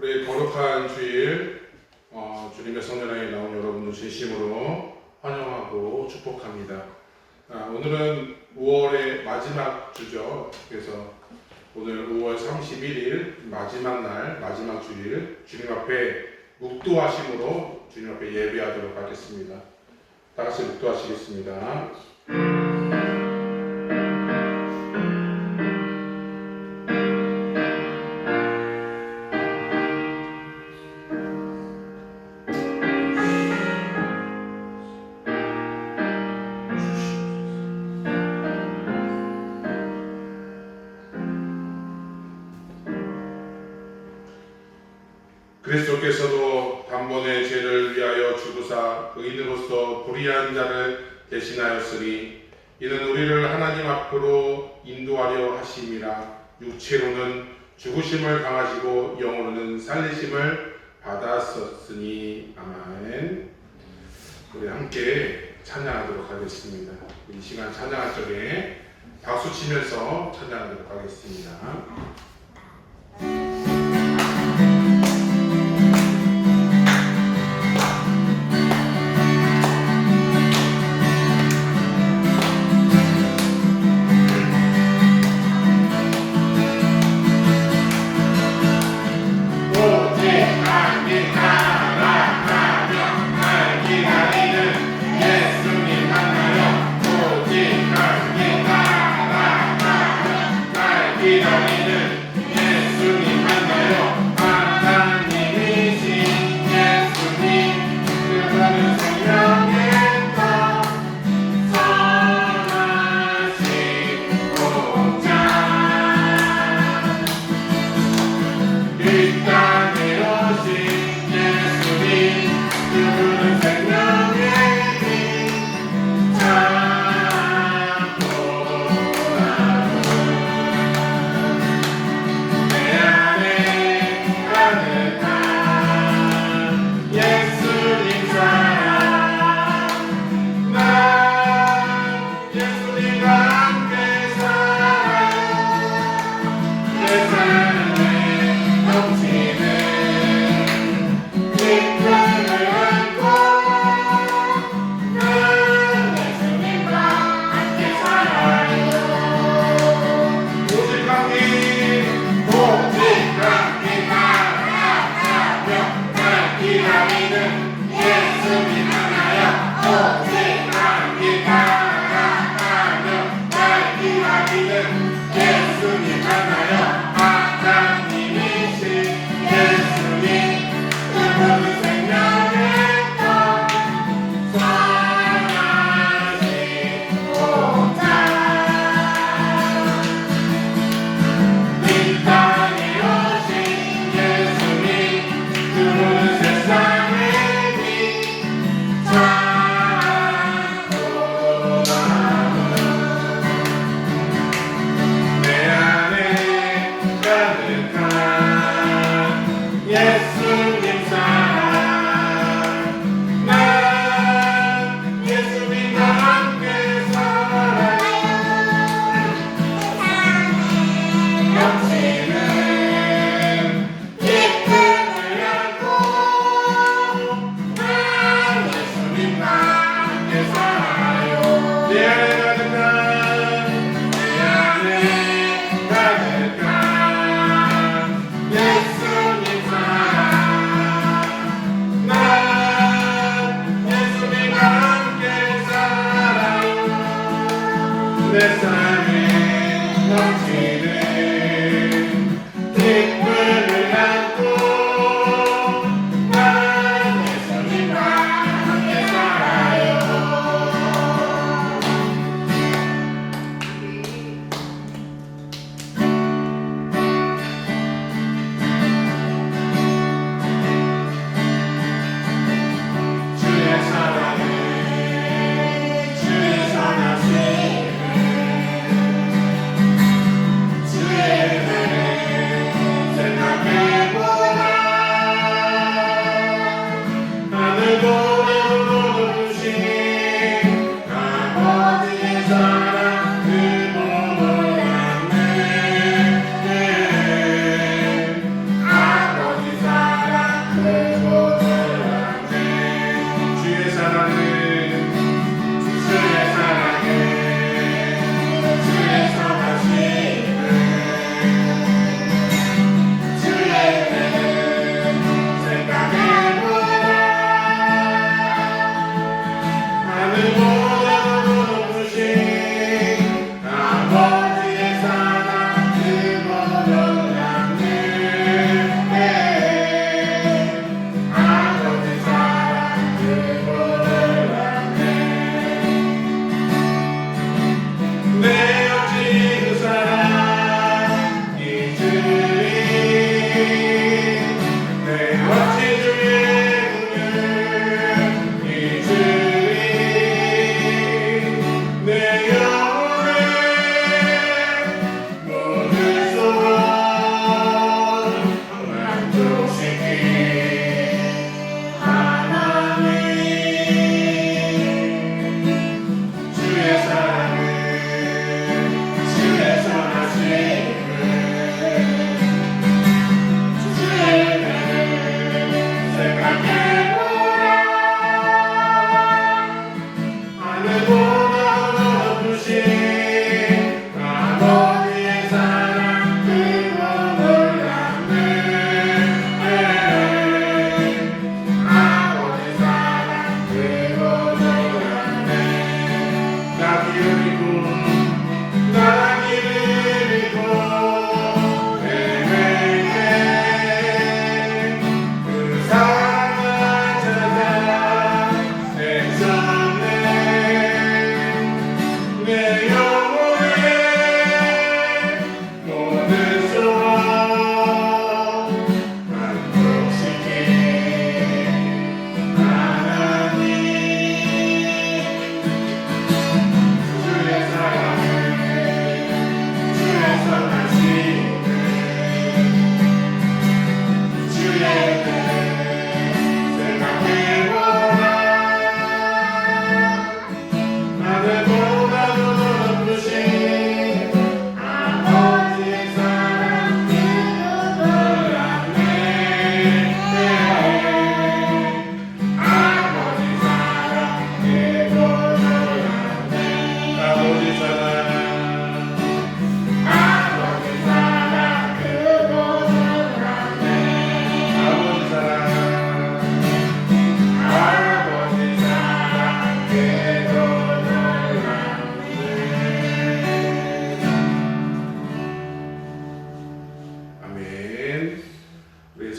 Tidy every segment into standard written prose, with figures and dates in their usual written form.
우리 거룩한 주일 주님의 성전에 나온 여러분들 진심으로 환영하고 축복합니다. 오늘은 5월의 마지막 주죠. 그래서 오늘 5월 31일 마지막 날, 마지막 주일 주님 앞에 묵도하심으로 주님 앞에 예배하도록 하겠습니다. 다 같이 묵도하시겠습니다. 그리스도께서도 단번에 죄를 위하여 죽으사 의인으로서 불의한 자를 대신하였으니 이는 우리를 하나님 앞으로 인도하려 하심이라. 육체로는 죽으심을 당하시고 영으로는 살리심을 받았었으니. 아멘. 우리 함께 찬양하도록 하겠습니다. 이 시간 찬양할 적에 박수 치면서 찬양하도록 하겠습니다.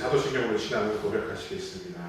사도신경으로 신앙을 고백하시겠습니다.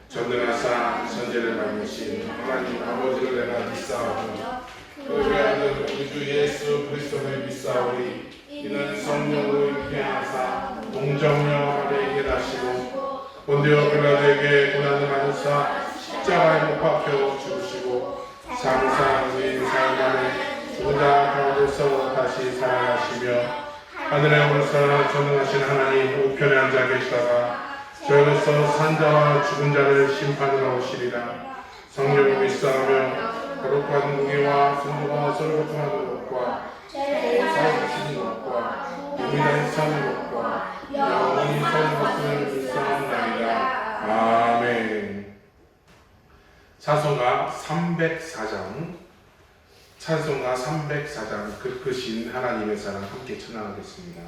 전능하사 천지를 만드신 하나님 아버지를 내가 믿사오며 그 외아들 우리 주 예수 그리스도를 믿사오니 이는 성령으로 있게 하사 동정녀 마리아에게 나시고 본디오 빌라도에게 고난을 받으사 십자가에 못 박혀 죽으시고 장사하신 사흘 죽은 자 가운데서 다시 살아나시며 하늘에 올라서 전능하신 하나님 우편에 앉아 계시다가 저희로서 산자와 죽은 자를 심판하러 오시리라. 성령을 믿사오며 거룩한 무게와 순수와 서로 통하는 것과 살아계시는 것과 유일한 사는 것과 영원히 사는 것을 믿사옵나이다. 아멘. 찬송가 304장 찬송가 304장 그 크신 하나님의 사랑 함께 찬양하겠습니다.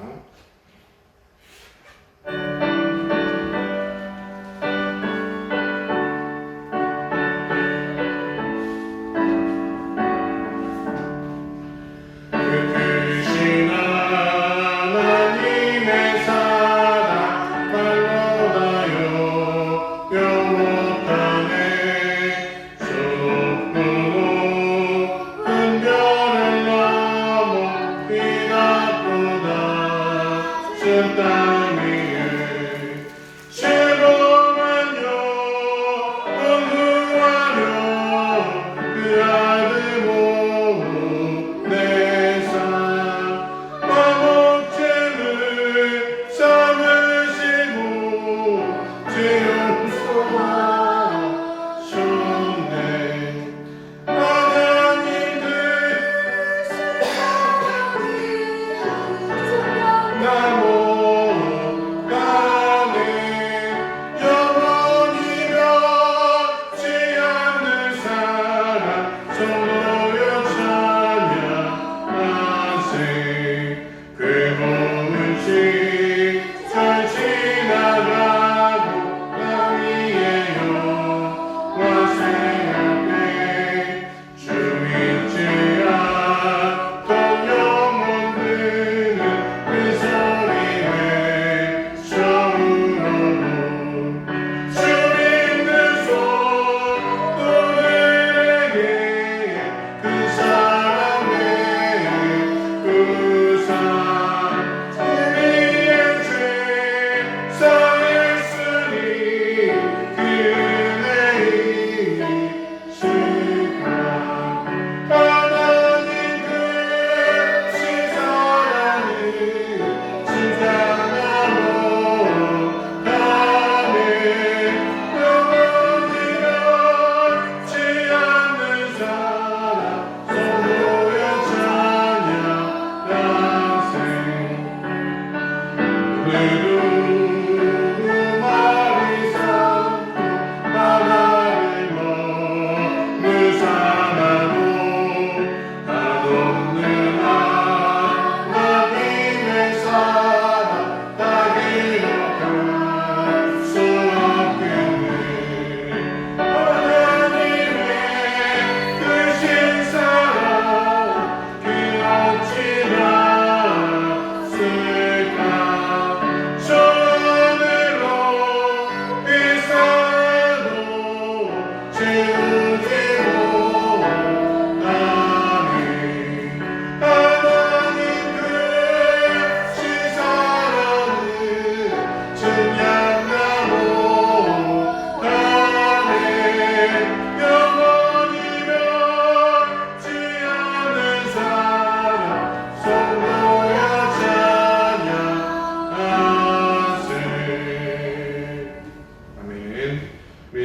그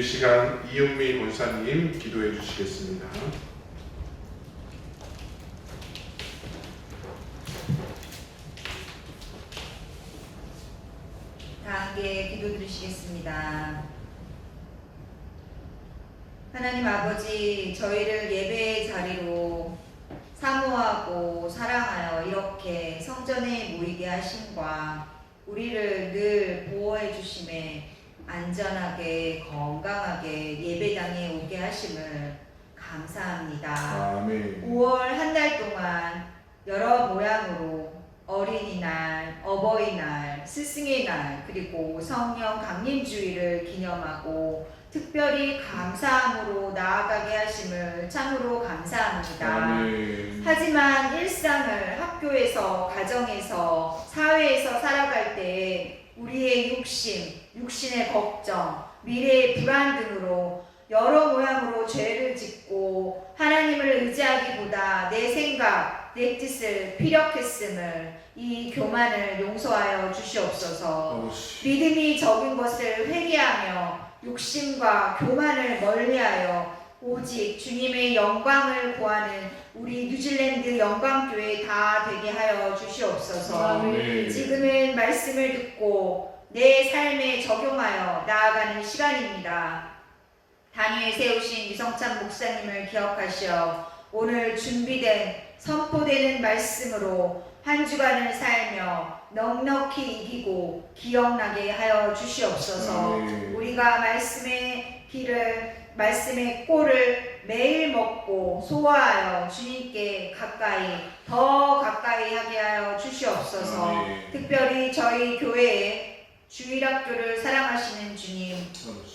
시간 이은미 권사님 기도해 주시겠습니다. 다 함께 기도드리시겠습니다. 하나님 아버지, 저희를 예배의 자리로 사모하고 사랑하여 이렇게 성전에 모이게 하심과 우리를 늘 보호해 주심에 안전하게 건강하게 예배당에 오게 하심을 감사합니다. 아멘. 5월 한 달 동안 여러 모양으로 어린이날, 어버이날, 스승의 날, 그리고 성령 강림주의를 기념하고 특별히 감사함으로 나아가게 하심을 참으로 감사합니다. 아멘. 하지만 일상을 학교에서, 가정에서, 사회에서 살아갈 때 우리의 육신의 걱정, 미래의 불안 등으로 여러 모양으로 죄를 짓고 하나님을 의지하기보다 내 생각, 내 뜻을 피력했음을 이 교만을 용서하여 주시옵소서. 믿음이 적은 것을 회개하며 욕심과 교만을 멀리하여 오직 주님의 영광을 구하는 우리 뉴질랜드 영광교회 다 되게 하여 주시옵소서. 아멘. 지금은 말씀을 듣고 내 삶에 적용하여 나아가는 시간입니다. 단위에 세우신 유성찬 목사님을 기억하시어 오늘 준비된 선포되는 말씀으로 한 주간을 살며 넉넉히 이기고 기억나게 하여 주시옵소서. 우리가 말씀의 길을, 말씀의 꼴을 매일 먹고 소화하여 주님께 더 가까이 하게 하여 주시옵소서. 특별히 저희 교회에 주일학교를 사랑하시는 주님,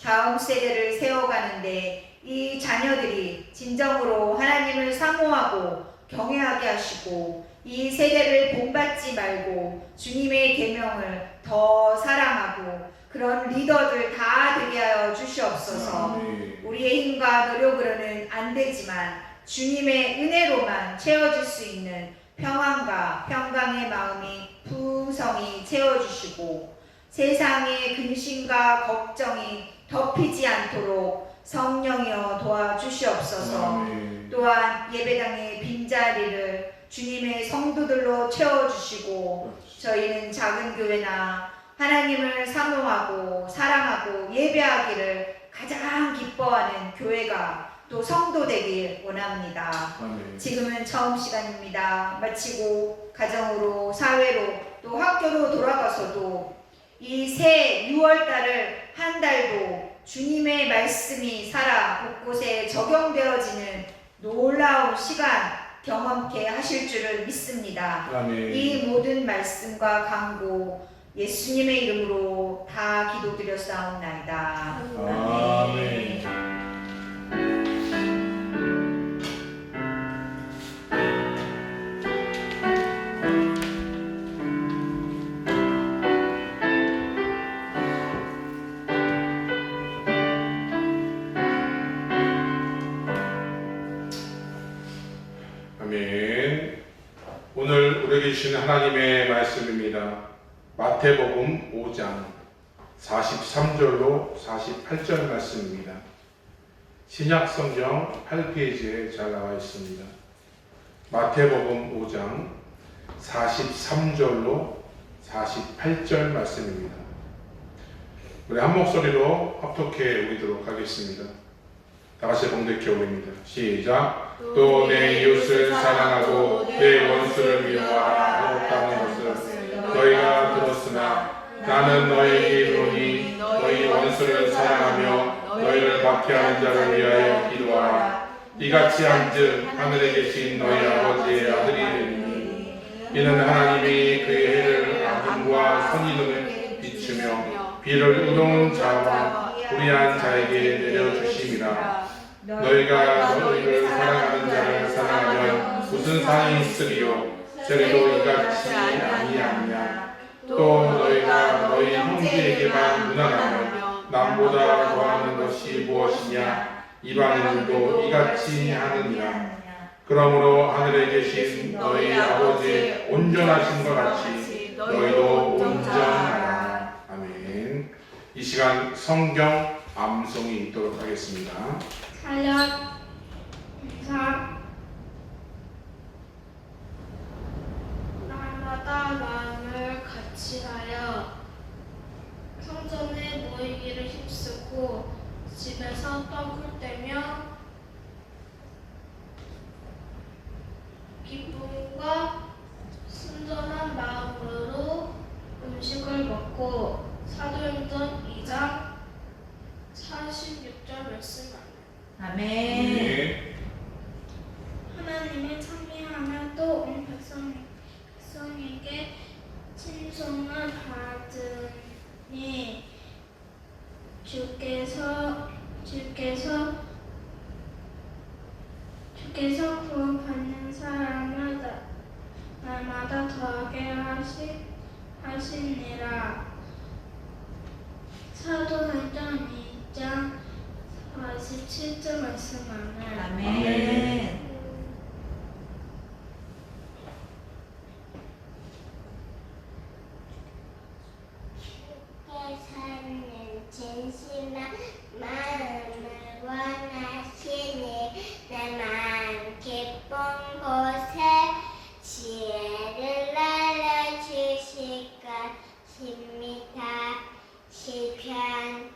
다음 세대를 세워가는데 이 자녀들이 진정으로 하나님을 사모하고 경외하게 하시고 이 세대를 본받지 말고 주님의 계명을 더 사랑하고 그런 리더들 다 되게 하여 주시옵소서. 우리의 힘과 노력으로는 안 되지만 주님의 은혜로만 채워줄 수 있는 평안과 평강의 마음이 풍성히 채워주시고 세상의 근심과 걱정이 덮이지 않도록 성령이여 도와주시옵소서. 또한 예배당의 빈자리를 주님의 성도들로 채워주시고 저희는 작은 교회나 하나님을 사모하고 사랑하고 예배하기를 가장 기뻐하는 교회가 또 성도 되길 원합니다. 지금은 처음 시간입니다. 마치고 가정으로, 사회로, 또 학교로 돌아가서도 이 새 6월달을 한 달도 주님의 말씀이 살아 곳곳에 적용되어지는 놀라운 시간 경험케 하실 줄을 믿습니다. 이 모든 말씀과 강구 예수님의 이름으로 다 기도드렸사옵나이다. 아멘. 아멘. 오늘 우리에게 주신 하나님의 말씀입니다. 마태복음 5장 43절로 48절 말씀입니다. 신약성경 8페이지에 잘 나와 있습니다. 마태복음 5장 43절로 48절 말씀입니다. 우리 한 목소리로 합독해 우리도록 하겠습니다. 다같이 봉독해 올립니다. 시작. 또 내 이웃을 사랑하고 내 원수를 미워하라 하였다는 것을 너희가 들었으나 나는 너희에게 이르노니 너희 원수를 사랑하며 너희를 박해하는 자를 위하여 기도하라. 이같이 한즉 하늘에 계신 너희 아버지의 아들이 되리니 이는 하나님이 그의 해를 아침과 선인을 비추며 비를 우러는 자와 불의한 자에게 내려주심이라. 너희가 너희를 사랑하는 자를 사랑하면 무슨 상이 있으리요? 저리도 이같이 아니하느냐. 또 너희가 너희 형제에게만 무난하면 남보다 더하는 것이 무엇이냐? 이방인들도 이같이 하느니라. 그러므로 하늘에 계신 너희 아버지의 온전하신 것 같이 너희도 온전하라. 아멘. 이 시간 성경 암송이 있도록 하겠습니다. 사역 인사 날마다 마음을 같이하여 성전에 모이기를 힘쓰고 집에서 떡을 떼며 기쁨과 순전한 마음으로 음식을 먹고 사도행전 2장 46절 말씀 아멘. 네. 하나님을 찬미하며 또 온 백성에게 칭송을 받으니 주께서 구원받는 사람을 날마다 더하게 하시니라. 사도행전 2장 47절 말씀 아멘. 아멘. 주께서는 진심한 마음을 원하시니 내 마음 기쁜 곳에 지혜를 알려주실 것입니다. 시편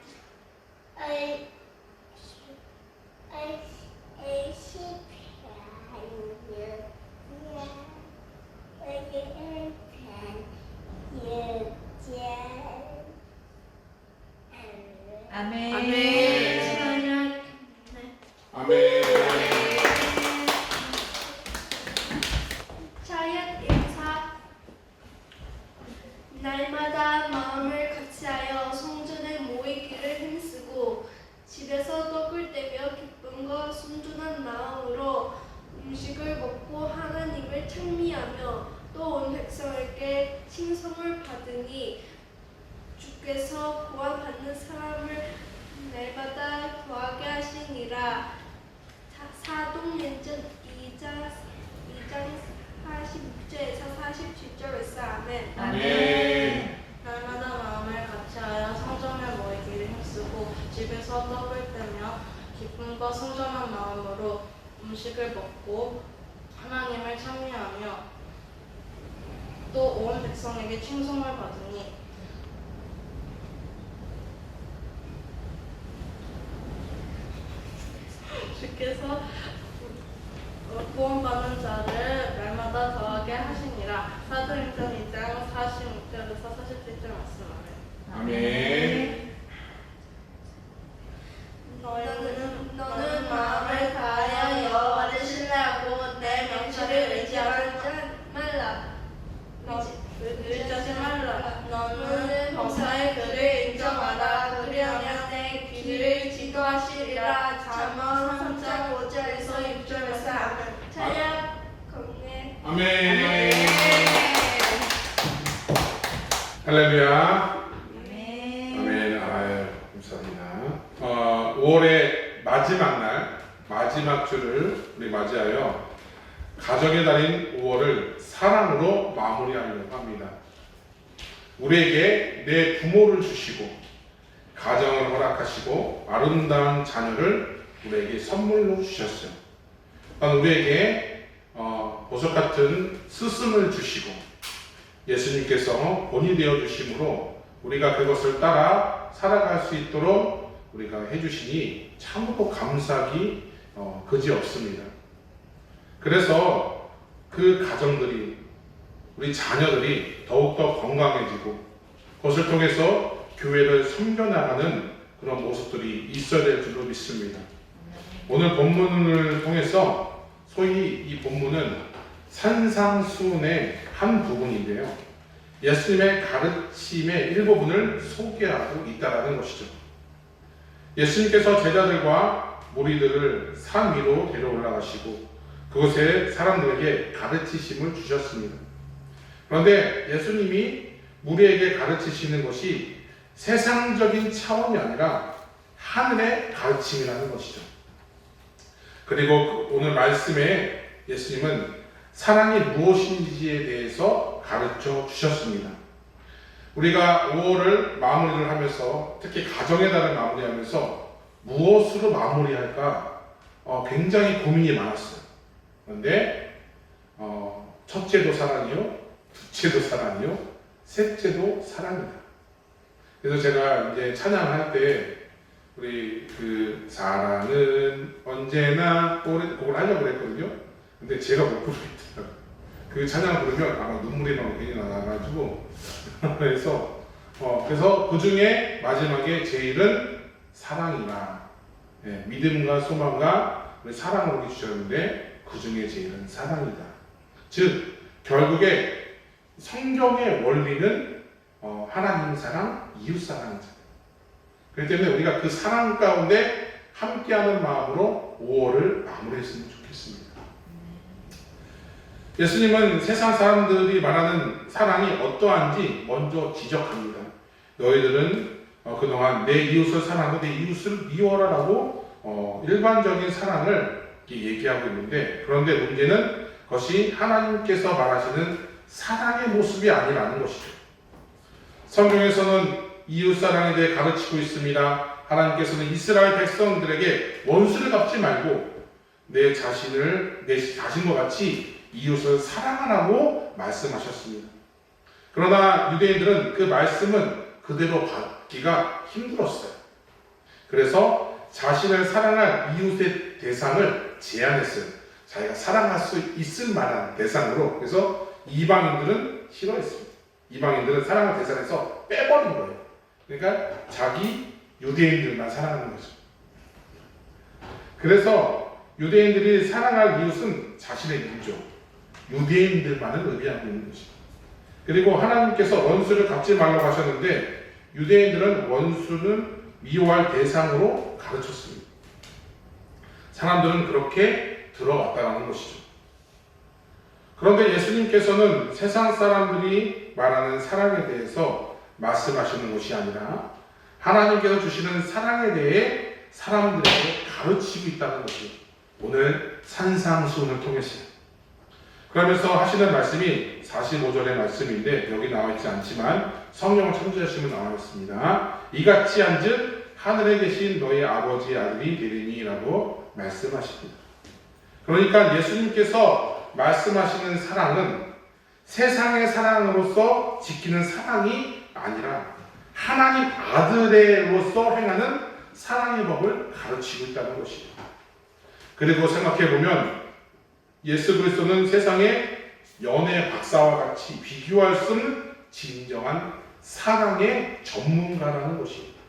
6절 아멘. 아멘. 아멘. 차렷 인사 날마다 마음을 같이하여 성전에 모이기를 힘쓰고 집에서 떡을 떼며 기쁨과 순전한 마음으로 음식을 먹고 하나님을 찬미하며 또 온 백성에게 칭송을 받으니 주께서 구원받는 사람을 날마다 더하게 하시니라. 사도행전 2장 46절에서 47절 말씀 아멘. 아멘. 날마다 마음을 같이하여 성전에 모이기를 힘쓰고 집에서 떡을 떼며 기쁨과 순전한 마음으로 음식을 먹고 하나님을 찬미하며 또 온 백성에게 칭송을 받으니 주께서 구원받는 자를 날마다 더하게 하시니라. 사도행전 2장 46절에서 47절 말씀 아멘. 아멘. 너는 마음을 다하여 여호와를 신뢰하고 내 명철을 의지하지 말라. 의지하지 말라. 너는 범사의 그를 인정하라. 그리하면 내 길을 지도하시리라. 잠언 3장 5절에서 6절 말씀 아멘. 찬양 건네. 아멘. 할렐루야. 아멘. 아멘. 아유, 감사합니다. 5월의 마지막 날, 마지막 주를 우리 맞이하여 가정의 달인 5월을 사랑으로 마무리하려고 합니다. 우리에게 내 부모를 주시고 가정을 허락하시고 아름다운 자녀를 우리에게 선물로 주셨어요. 또한 우리에게 보석 같은 스승을 주시고 예수님께서 본이 되어 주심으로 우리가 그것을 따라 살아갈 수 있도록 우리가 해주시니 참으로 감사하기 그지없습니다. 그래서 그 가정들이, 우리 자녀들이 더욱더 건강해지고 그것을 통해서 교회를 섬겨나가는 그런 모습들이 있어야 될 줄로 믿습니다. 오늘 본문을 통해서 소위 이 본문은 산상수훈의 한 부분인데요. 예수님의 가르침의 일부분을 소개하고 있다는 것이죠. 예수님께서 제자들과 무리들을 산 위로 데려 올라가시고 그곳에 사람들에게 가르치심을 주셨습니다. 그런데 예수님이 무리에게 가르치시는 것이 세상적인 차원이 아니라 하늘의 가르침이라는 것이죠. 그리고 오늘 말씀에 예수님은 사랑이 무엇인지에 대해서 가르쳐 주셨습니다. 우리가 5월을 마무리를 하면서 특히 가정의 달을 마무리하면서 무엇으로 마무리할까 굉장히 고민이 많았어요. 그런데 첫째도 사랑이요, 둘째도 사랑이요, 셋째도 사랑이다. 그래서 제가 이제 찬양할 때 우리 그 사랑은 언제나 오래 그걸 하려고 그랬거든요. 근데 제가 못 부르겠더라고요. 그 찬양을 부르면 아마 눈물이 막 괜히 나가지고 그래서 그 중에 마지막에 제일은 사랑이다. 예, 믿음과 소망과 사랑을 우리 주셨는데 그 중에 제일은 사랑이다. 즉 결국에 성경의 원리는 하나님 사랑, 이웃 사랑이잖아요. 그렇기 때문에 우리가 그 사랑 가운데 함께하는 마음으로 5월을 마무리했으면 좋겠습니다. 예수님은 세상 사람들이 말하는 사랑이 어떠한지 먼저 지적합니다. 너희들은 그동안 내 이웃을 사랑하고 내 이웃을 미워라라고 일반적인 사랑을 얘기하고 있는데, 그런데 문제는 그것이 하나님께서 말하시는 사랑의 모습이 아니라는 것이죠. 성경에서는 이웃 사랑에 대해 가르치고 있습니다. 하나님께서는 이스라엘 백성들에게 원수를 갚지 말고 내 자신과 같이 이웃을 사랑하라고 말씀하셨습니다. 그러나 유대인들은 그 말씀은 그대로 받기가 힘들었어요. 그래서 자신을 사랑할 이웃의 대상을 제한했어요. 자기가 사랑할 수 있을 만한 대상으로. 그래서 이방인들은 싫어했습니다. 이방인들은 사랑할 대상에서 빼버린 거예요. 그러니까 자기 유대인들만 사랑하는 거죠. 그래서 유대인들이 사랑할 이웃은 자신의 민족, 유대인들만을 의미하고 있는 것입니다. 그리고 하나님께서 원수를 갚지 말라고 하셨는데 유대인들은 원수는 미워할 대상으로 가르쳤습니다. 사람들은 그렇게 들어왔다는 것이죠. 그런데 예수님께서는 세상 사람들이 말하는 사랑에 대해서 말씀하시는 것이 아니라 하나님께서 주시는 사랑에 대해 사람들에게 가르치고 있다는 것이 오늘 산상수훈을 통해서요. 그러면서 하시는 말씀이 45절의 말씀인데 여기 나와 있지 않지만 성경을 참조하시면 나와 있습니다. 이같이 한즉 하늘에 계신 너희 아버지의 아들이 되리니라고 말씀하십니다. 그러니까 예수님께서 말씀하시는 사랑은 세상의 사랑으로서 지키는 사랑이 아니라 하나님 아들로서 행하는 사랑의 법을 가르치고 있다는 것입니다. 그리고 생각해보면 예수 그리스도는 세상의 연애 박사와 같이 비교할 수 없는 진정한 사랑의 전문가라는 것입니다.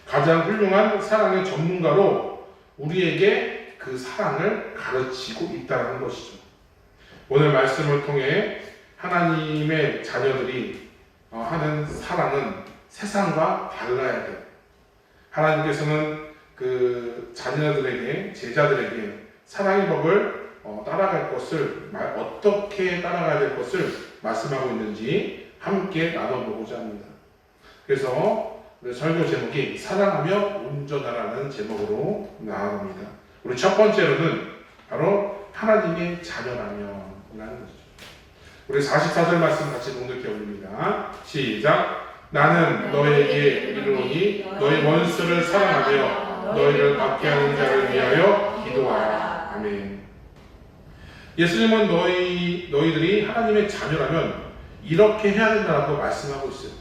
가장 훌륭한 사랑의 전문가로 우리에게 그 사랑을 가르치고 있다는 것이죠. 오늘 말씀을 통해 하나님의 자녀들이 하는 사랑은 세상과 달라야 돼요. 하나님께서는 그 자녀들에게, 제자들에게 사랑의 법을 따라갈 것을, 어떻게 따라가야 될 것을 말씀하고 있는지 함께 나눠보고자 합니다. 그래서 설교 제목이 사랑하며 온전하라는 제목으로 나아갑니다. 우리 첫 번째로는 바로 하나님의 자녀라면 라는 것이죠. 우리 44절 말씀 같이 동독해 올립니다. 시작. 나는 너에게 이르노니 너희 원수를 사랑하며 너희를 박해하는 자를 위하여 기도하라. 아멘. 예수님은 너희들이 하나님의 자녀라면 이렇게 해야 된다고 말씀하고 있어요.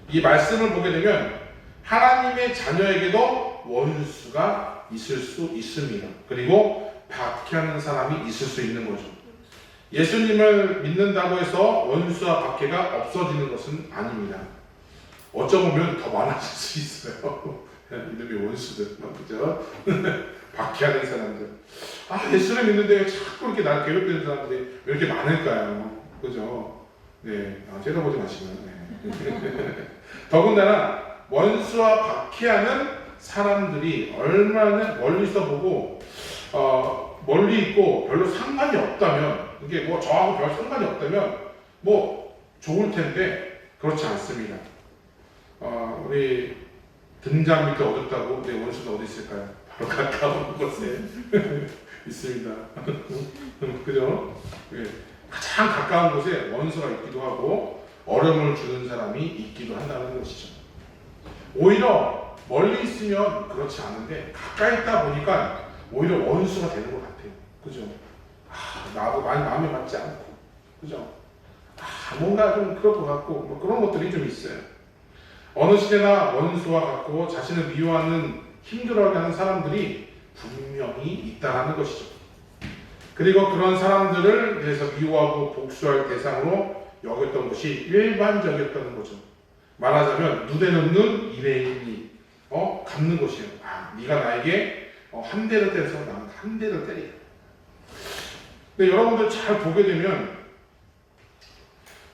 이 말씀을 보게 되면 하나님의 자녀에게도 원수가 있을 수 있습니다. 그리고 박해하는 사람이 있을 수 있는 거죠. 예수님을 믿는다고 해서 원수와 박해가 없어지는 것은 아닙니다. 어쩌면 더 많아질 수 있어요. 이름이 원수들, 그죠? 박해하는 사람들. 예수를 믿는데 왜 자꾸 이렇게 나를 괴롭히는 사람들이 왜 이렇게 많을까요? 그죠? 네, 째려보지 마시고요. 네. 더군다나 원수와 박해하는 사람들이 얼마나 멀리서 보고 멀리 있고 별로 상관이 없다면, 이게 뭐 저하고 별 상관이 없다면 뭐 좋을 텐데 그렇지 않습니다. 우리 등잔 밑에 어둡다고 내 원수가 어디 있을까요? 바로 가까운 곳에 있습니다. 그죠? 예. 가장 가까운 곳에 원수가 있기도 하고 어려움을 주는 사람이 있기도 한다는 것이죠. 오히려 멀리 있으면 그렇지 않은데 가까이 있다 보니까 오히려 원수가 되는 것 같아요. 그죠? 나도 많이 마음에 맞지 않고, 그죠? 뭔가 좀 그럴 것 같고, 뭐 그런 것들이 좀 있어요. 어느 시대나 원수와 같고 자신을 미워하는 힘들어하게 하는 사람들이 분명히 있다는 것이죠. 그리고 그런 사람들을 대해서 미워하고 복수할 대상으로 여겼던 것이 일반적이었다는 거죠. 말하자면 눈에는 눈, 이에는 이, 갚는 것이에요. 네가 나에게 한 대를 때려서 나는 한 대를 때리라. 근데 여러분들 잘 보게 되면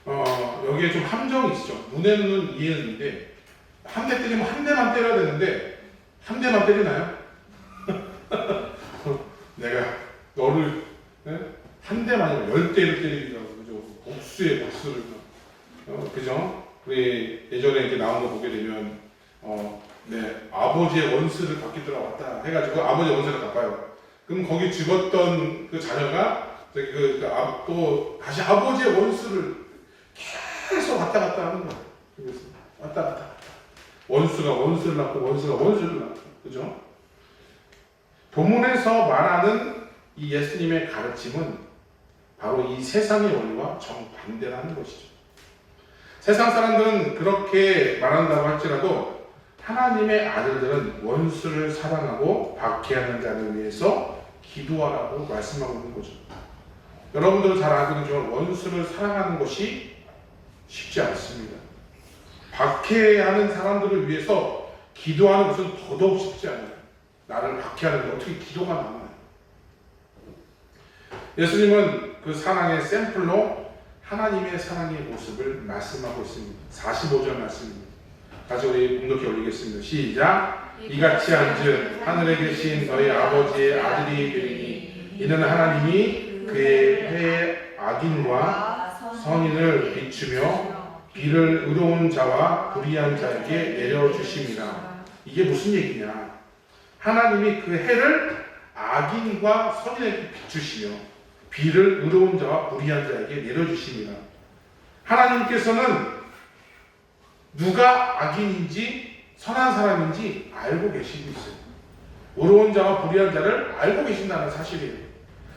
여기에 좀 함정이 있죠. 눈에는 눈, 이에는 이인데 한 대 때리면 한 대만 때려야 되는데 한 대만 때리나요? 내가 너를 한 대만 아니라 10대를 때리기라고, 그죠? 복수의 복수를, 그죠? 우리 예전에 이렇게 나온 거 보게 되면 아버지의 원수를 갚기더라 왔다 해가지고 아버지의 원수를 갚아요. 그럼 거기 죽었던 그 자녀가 또 다시 아버지의 원수를 계속 왔다 갔다 하는 거예요. 그래서 왔다 갔다. 원수가 원수를 낳고 원수가 원수를 낳고, 그죠? 본문에서 말하는 이 예수님의 가르침은 바로 이 세상의 원리와 정반대라는 것이죠. 세상 사람들은 그렇게 말한다고 할지라도 하나님의 아들들은 원수를 사랑하고 박해하는 자를 위해서 기도하라고 말씀하고 있는 거죠. 여러분들은 잘 알고 있지만 원수를 사랑하는 것이 쉽지 않습니다. 박해하는 사람들을 위해서 기도하는 것은 더더욱 쉽지 않아요. 나를 박해하는데 어떻게 기도가 나와요? 예수님은 그 사랑의 샘플로 하나님의 사랑의 모습을 말씀하고 있습니다. 45절 말씀입니다. 다시 우리 공독해 올리겠습니다. 시작. 이같이 한즉 하늘에 계신 너희 아버지의 아들이 되리니 이는 하나님이 그의 해의 악인과 선인을 비추며 비를 의로운 자와 불의한 자에게 내려주심이라. 이게 무슨 얘기냐? 하나님이 그 해를 악인과 선인에게 비추시며 비를 의로운 자와 불의한 자에게 내려주십니다. 하나님께서는 누가 악인인지 선한 사람인지 알고 계시고 있어요. 의로운 자와 불의한 자를 알고 계신다는 사실이에요.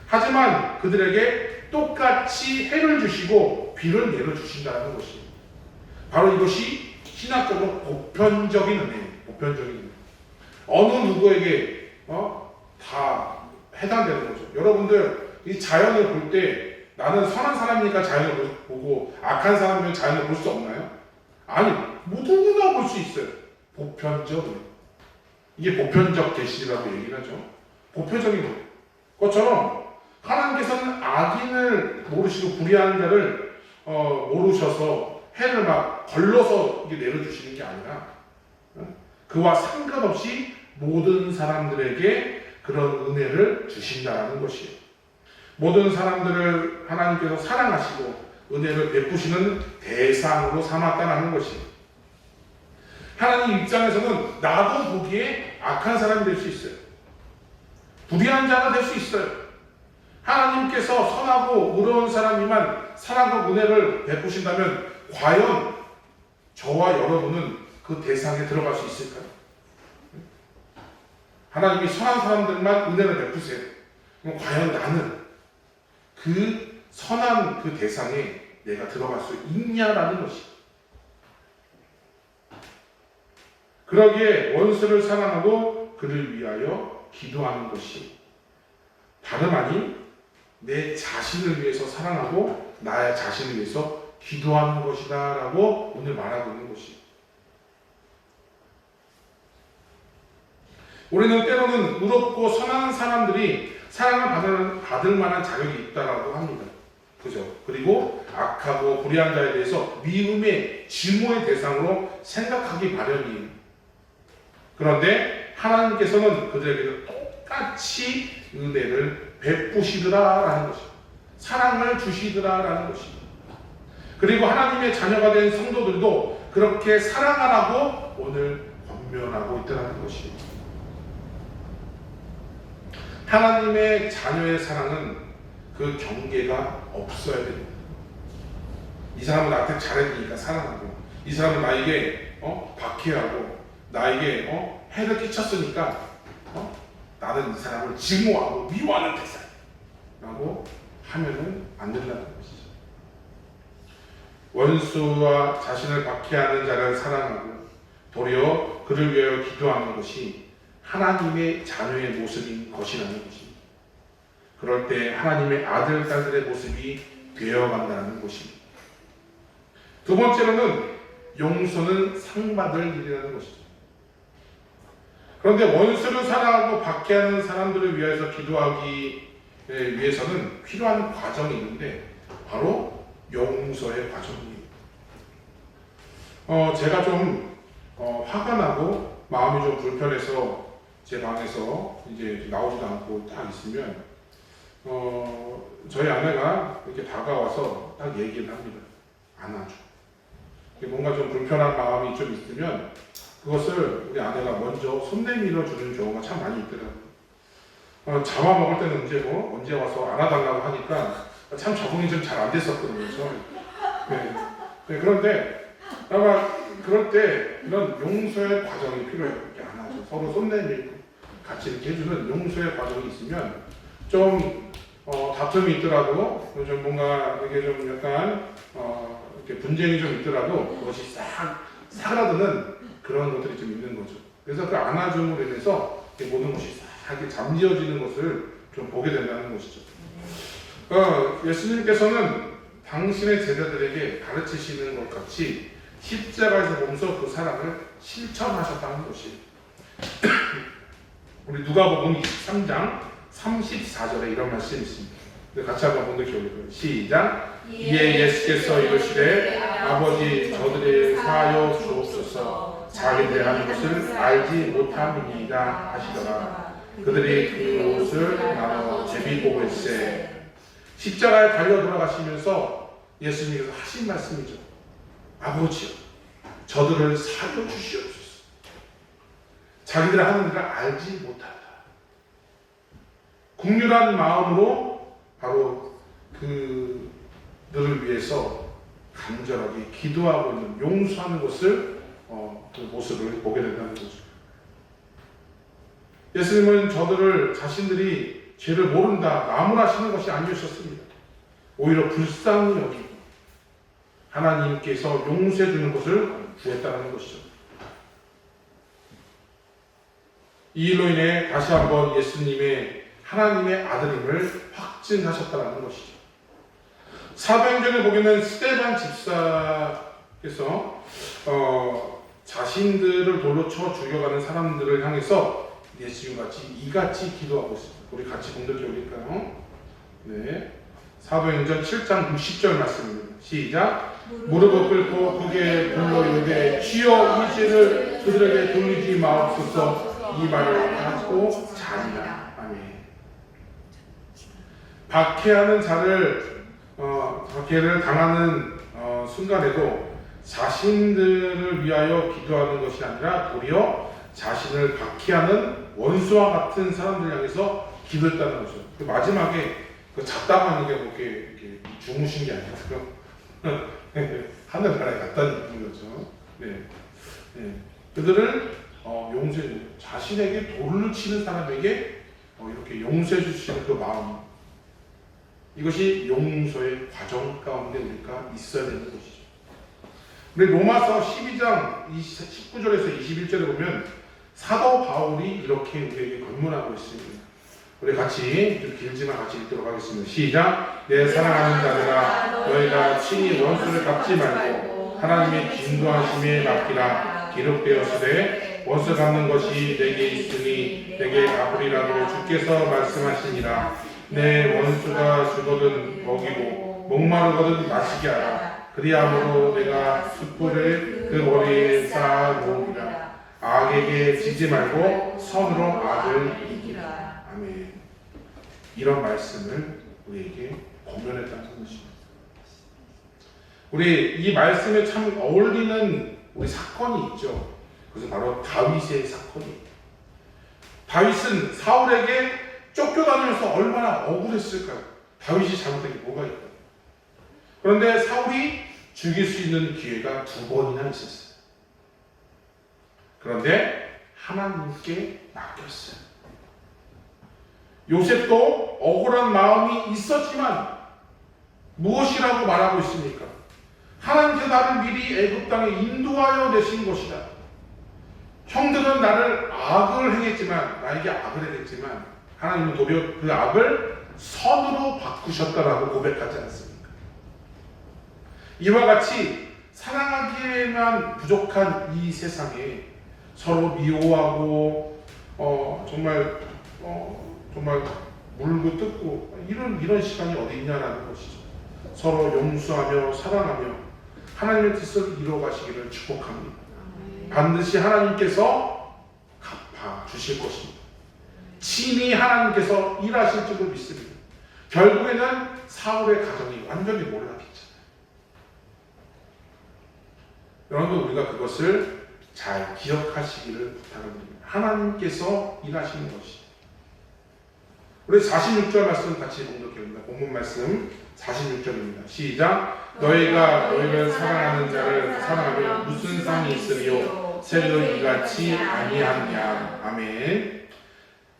하지만 그들에게 똑같이 해를 주시고 비를 내려주신다는 것이에요. 바로 이것이 신학적으로 보편적인 은혜예요. 보편적인 은혜. 어느 누구에게 다 해당되는 거죠. 여러분들 이 자연을 볼 때 나는 선한 사람이니까 자연을 보고 악한 사람이면 자연을 볼 수 없나요? 아니, 누구나 볼 수 있어요. 보편적. 이게 보편적 계시라고 얘기를 하죠. 보편적인 것처럼 하나님께서는 악인을 모르시고 불의한 자를 모르셔서 해를 막 걸러서 이게 내려주시는 게 아니라 그와 상관없이 모든 사람들에게 그런 은혜를 주신다는 것이에요. 모든 사람들을 하나님께서 사랑하시고 은혜를 베푸시는 대상으로 삼았다는 것이에요. 하나님 입장에서는 나도 보기에 악한 사람이 될 수 있어요. 불의한 자가 될 수 있어요. 하나님께서 선하고 의로운 사람이만 사랑과 은혜를 베푸신다면 과연 저와 여러분은 그 대상에 들어갈 수 있을까요? 하나님이 선한 사람들만 은혜를 베푸세요. 그럼 과연 나는 그 선한 그 대상에 내가 들어갈 수 있냐라는 것이. 그러기에 원수를 사랑하고 그를 위하여 기도하는 것이 다름 아닌 내 자신을 위해서 사랑하고 나의 자신을 위해서 기도하는 것이다 라고 오늘 말하고 있는 것이. 우리는 때로는 의롭고 선한 사람들이 사랑을 받을 만한 자격이 있다라고 합니다. 그죠? 그리고 악하고 불의한 자에 대해서 미움의 증오의 대상으로 생각하기 마련이에요. 그런데 하나님께서는 그들에게 똑같이 은혜를 베푸시더라라는 것입니다. 사랑을 주시더라라는 것입니다. 그리고 하나님의 자녀가 된 성도들도 그렇게 사랑하라고 오늘 권면하고 있다는 것입니다. 하나님의 자녀의 사랑은 그 경계가 없어야 됩니다. 이 사람은 나한테 잘해주니까 사랑하고, 이 사람은 나에게 박해하고 나에게 해를 끼쳤으니까 나는 이 사람을 증오하고 미워하는 대상이라고 하면은 안 된다는 것이죠. 원수와 자신을 박해하는 자를 사랑하고 도리어 그를 위하여 기도하는 것이 하나님의 자녀의 모습인 것이라는 것입니다. 그럴 때 하나님의 아들, 딸들의 모습이 되어간다는 것입니다. 두 번째로는 용서는 상받을 일이라는 것이죠. 그런데 원수를 사랑하고 박해하는 사람들을 위해서 기도하기 위해서는 필요한 과정이 있는데 바로 용서의 과정입니다. 제가 좀 화가 나고 마음이 좀 불편해서 제 방에서 이제 나오지도 않고 딱 있으면 저희 아내가 이렇게 다가와서 딱 얘기를 합니다. 안아줘. 뭔가 좀 불편한 마음이 좀 있으면 그것을 우리 아내가 먼저 손 내밀어 주는 경우가 참 많이 있더라고요. 잡아먹을 때는 문제고 언제 와서 안아달라고 하니까 참 적응이 좀 잘 안 됐었거든요. 네, 그런데 아마 그럴 때 이런 용서의 과정이 필요해요. 이렇게 안아줘. 서로 손 내밀고 같이 이렇게 해주는 용서의 과정이 있으면 좀 다툼이 있더라도 좀 뭔가 이게 좀 약간 이렇게 분쟁이 좀 있더라도 그것이 싹 사라지는 그런 것들이 좀 있는 거죠. 그래서 그 안아줌으로 인해서 모든 것이 싹 이렇게 잠재워지는 것을 좀 보게 된다는 것이죠. 예수님께서는 당신의 제자들에게 가르치시는 것 같이 십자가에서 보면서 그 사랑을 실천하셨다는 것이 우리 누가복음 23장 34절에 이런 말씀이 있습니다. 같이 한번 본드 기억해요. 시작. 이에 예수께서 이르시되 아버지 저들의 사하여 주옵소서 자기들이 하는 것을 알지 못함이니이다 하시더라. 그들이 그 옷을 나눠 제비고 일세. 십자가에 달려 돌아가시면서 예수님께서 하신 말씀이죠. 아버지여 저들을 사하여 주시옵소서. 자기들이 하는 일을 알지 못한다. 국률한 마음으로 바로 그들을 위해서 간절하게 기도하고 있는 용서하는 것을 그 모습을 보게 된다는 거죠. 예수님은 저들을 자신들이 죄를 모른다 나무라시는 것이 아니었습니다. 오히려 불쌍히 여기고 하나님께서 용서해 주는 것을 구했다는 것이죠. 이 일로 인해 다시 한번 예수님의 하나님의 아들임을 확증하셨다는 것이죠. 사도행전을 보면 스데반 집사께서 자신들을 돌로 쳐 죽여가는 사람들을 향해서 예수님같이 이같이 기도하고 있습니다. 우리 같이 공독해 올릴까요? 네, 사도행전 7장 60절 말씀입니다. 시작. 무릎을 꿇고 그게 불러 이르되 주여 이 죄를 그들에게 돌리지 마옵소서. 이 말을 하고 자니라. 아멘. 박해하는 자를 박해를 당하는 순간에도 자신들을 위하여 기도하는 것이 아니라 도리어 자신을 박해하는 원수와 같은 사람들 향해서 기도했다는 거죠. 그 마지막에 그 잡담하는 게 이렇게 주무신 게 아니고요. 하늘나라에 갔다는 거죠. 네. 그들을 용서해, 자신에게 돌을 치는 사람에게 이렇게 용서해 주시는 그 마음, 이것이 용서의 과정 가운데 우리가 있어야 되는 것이죠. 우리 로마서 12장 19절에서 21절에 보면 사도 바울이 이렇게 우리에게 권면하고 있습니다. 우리 같이 좀 길지만 같이 읽도록 하겠습니다. 시작. 내 사랑하는 자들아 너희가 친히 원수를 갚지 말고 하나님의 진노하심에 맡기라. 기록되었으되 원수 갚는 것이 내게 있으니 내게 갚으리라고 주께서 말씀하시니라. 내 원수가 죽어든 먹이고 목마르거든 마시게 하라. 그리함으로 내가 숯불을 그 머리에 쌓아 놓으리라. 악에게 지지 말고 선으로 악을 이기라. 아멘. 이런 말씀을 우리에게 권면했다는 것입니다. 우리 이 말씀에 참 어울리는 우리 사건이 있죠. 그것은 바로 다윗의 사건이에요. 다윗은 사울에게 쫓겨다니면서 얼마나 억울했을까요? 다윗이 잘못된 게 뭐가 있까요? 그런데 사울이 죽일 수 있는 기회가 2번이나 있었어요. 그런데 하나님께 맡겼어요. 요셉도 억울한 마음이 있었지만 무엇이라고 말하고 있습니까? 하나님께서 나를 미리 애굽 땅에 인도하여 내신 것이다. 형들은 나를 악을 행했지만, 나에게 악을 행했지만 하나님은 도리어 그 악을 선으로 바꾸셨다라고 고백하지 않습니까? 이와 같이 사랑하기에만 부족한 이 세상에 서로 미워하고 정말 물고 뜯고 이런 시간이 어디 있냐라는 것이죠. 서로 용서하며 사랑하며 하나님의 뜻을 이루어가시기를 축복합니다. 반드시 하나님께서 갚아 주실 것입니다. 친히 하나님께서 일하실 줄로 믿습니다. 결국에는 사울의 가정이 완전히 몰락했잖아요. 여러분, 우리가 그것을 잘 기억하시기를 부탁드립니다. 하나님께서 일하시는 것이. 우리 46절 말씀 같이 봉독해봅니다. 본문 말씀 46절입니다. 시작. 너희가 너희를 사랑하는 자를 사랑하면 무슨 상이 있으리요? 새로 이같이 아니하느냐. 아멘.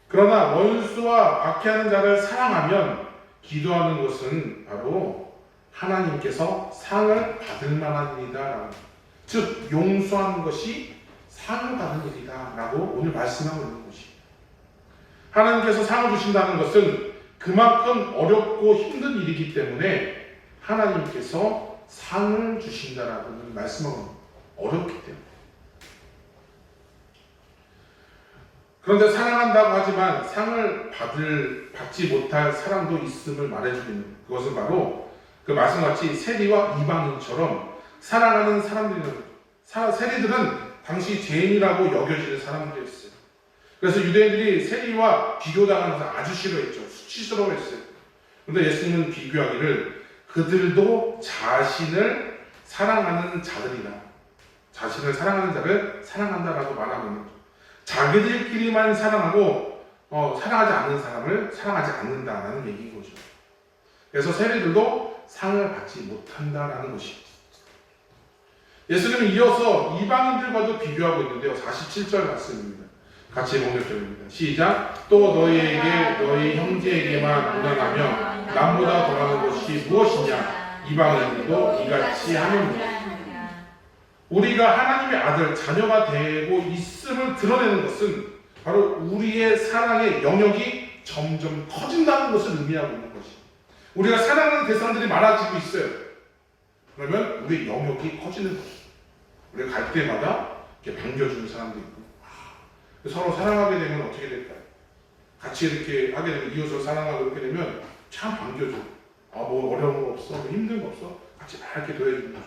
그러나 원수와 박해하는 자를 사랑하면 기도하는 것은 바로 하나님께서 상을 받을 만한 일이다. 즉 용서하는 것이 상을 받는 일이다 라고 오늘 말씀하고 있는 것입니다. 하나님께서 상을 주신다는 것은 그만큼 어렵고 힘든 일이기 때문에 하나님께서 상을 주신다라고 말씀하고 있는 거예요. 어렵기 때문에. 그런데 사랑한다고 하지만 상을 받지 못할 사람도 있음을 말해주는, 그것은 바로 그 말씀같이 세리와 이방인처럼 사랑하는 사람들이라는, 세리들은 당시 죄인이라고 여겨지는 사람들이었어요. 그래서 유대인들이 세리와 비교당하는 것을 아주 싫어했죠. 수치스러워했어요. 그런데 예수님은 비교하기를 그들도 자신을 사랑하는 자들이다, 자신을 사랑하는 자를 사랑한다라고 말하고 있는 거죠. 자기들끼리만 사랑하고 사랑하지 않는 사람을 사랑하지 않는다라는 얘기인 거죠. 그래서 세리들도 상을 받지 못한다라는 것입니다. 예수님은 이어서 이방인들과도 비교하고 있는데요. 47절 말씀입니다. 같이 봉독드립니다. 시작. 또 너희에게 너희 형제에게만 무난하며 남보다 더하는 것이 무엇이냐? 이방인들도 이같이 하느니라. 우리가 하나님의 아들, 자녀가 되고 있음을 드러내는 것은 바로 우리의 사랑의 영역이 점점 커진다는 것을 의미하고 있는 것입니다. 우리가 사랑하는 대상들이 많아지고 있어요. 그러면 우리의 영역이 커지는 것입니다. 우리가 갈 때마다 이렇게 반겨주는 사람도 있고, 서로 사랑하게 되면 어떻게 될까요? 같이 이렇게 하게 되면, 이웃을 사랑하고 이렇게 되면 참 반겨줘. 뭐 어려운 거 없어? 뭐 힘든 거 없어? 같이 막 이렇게 도와주는 거죠.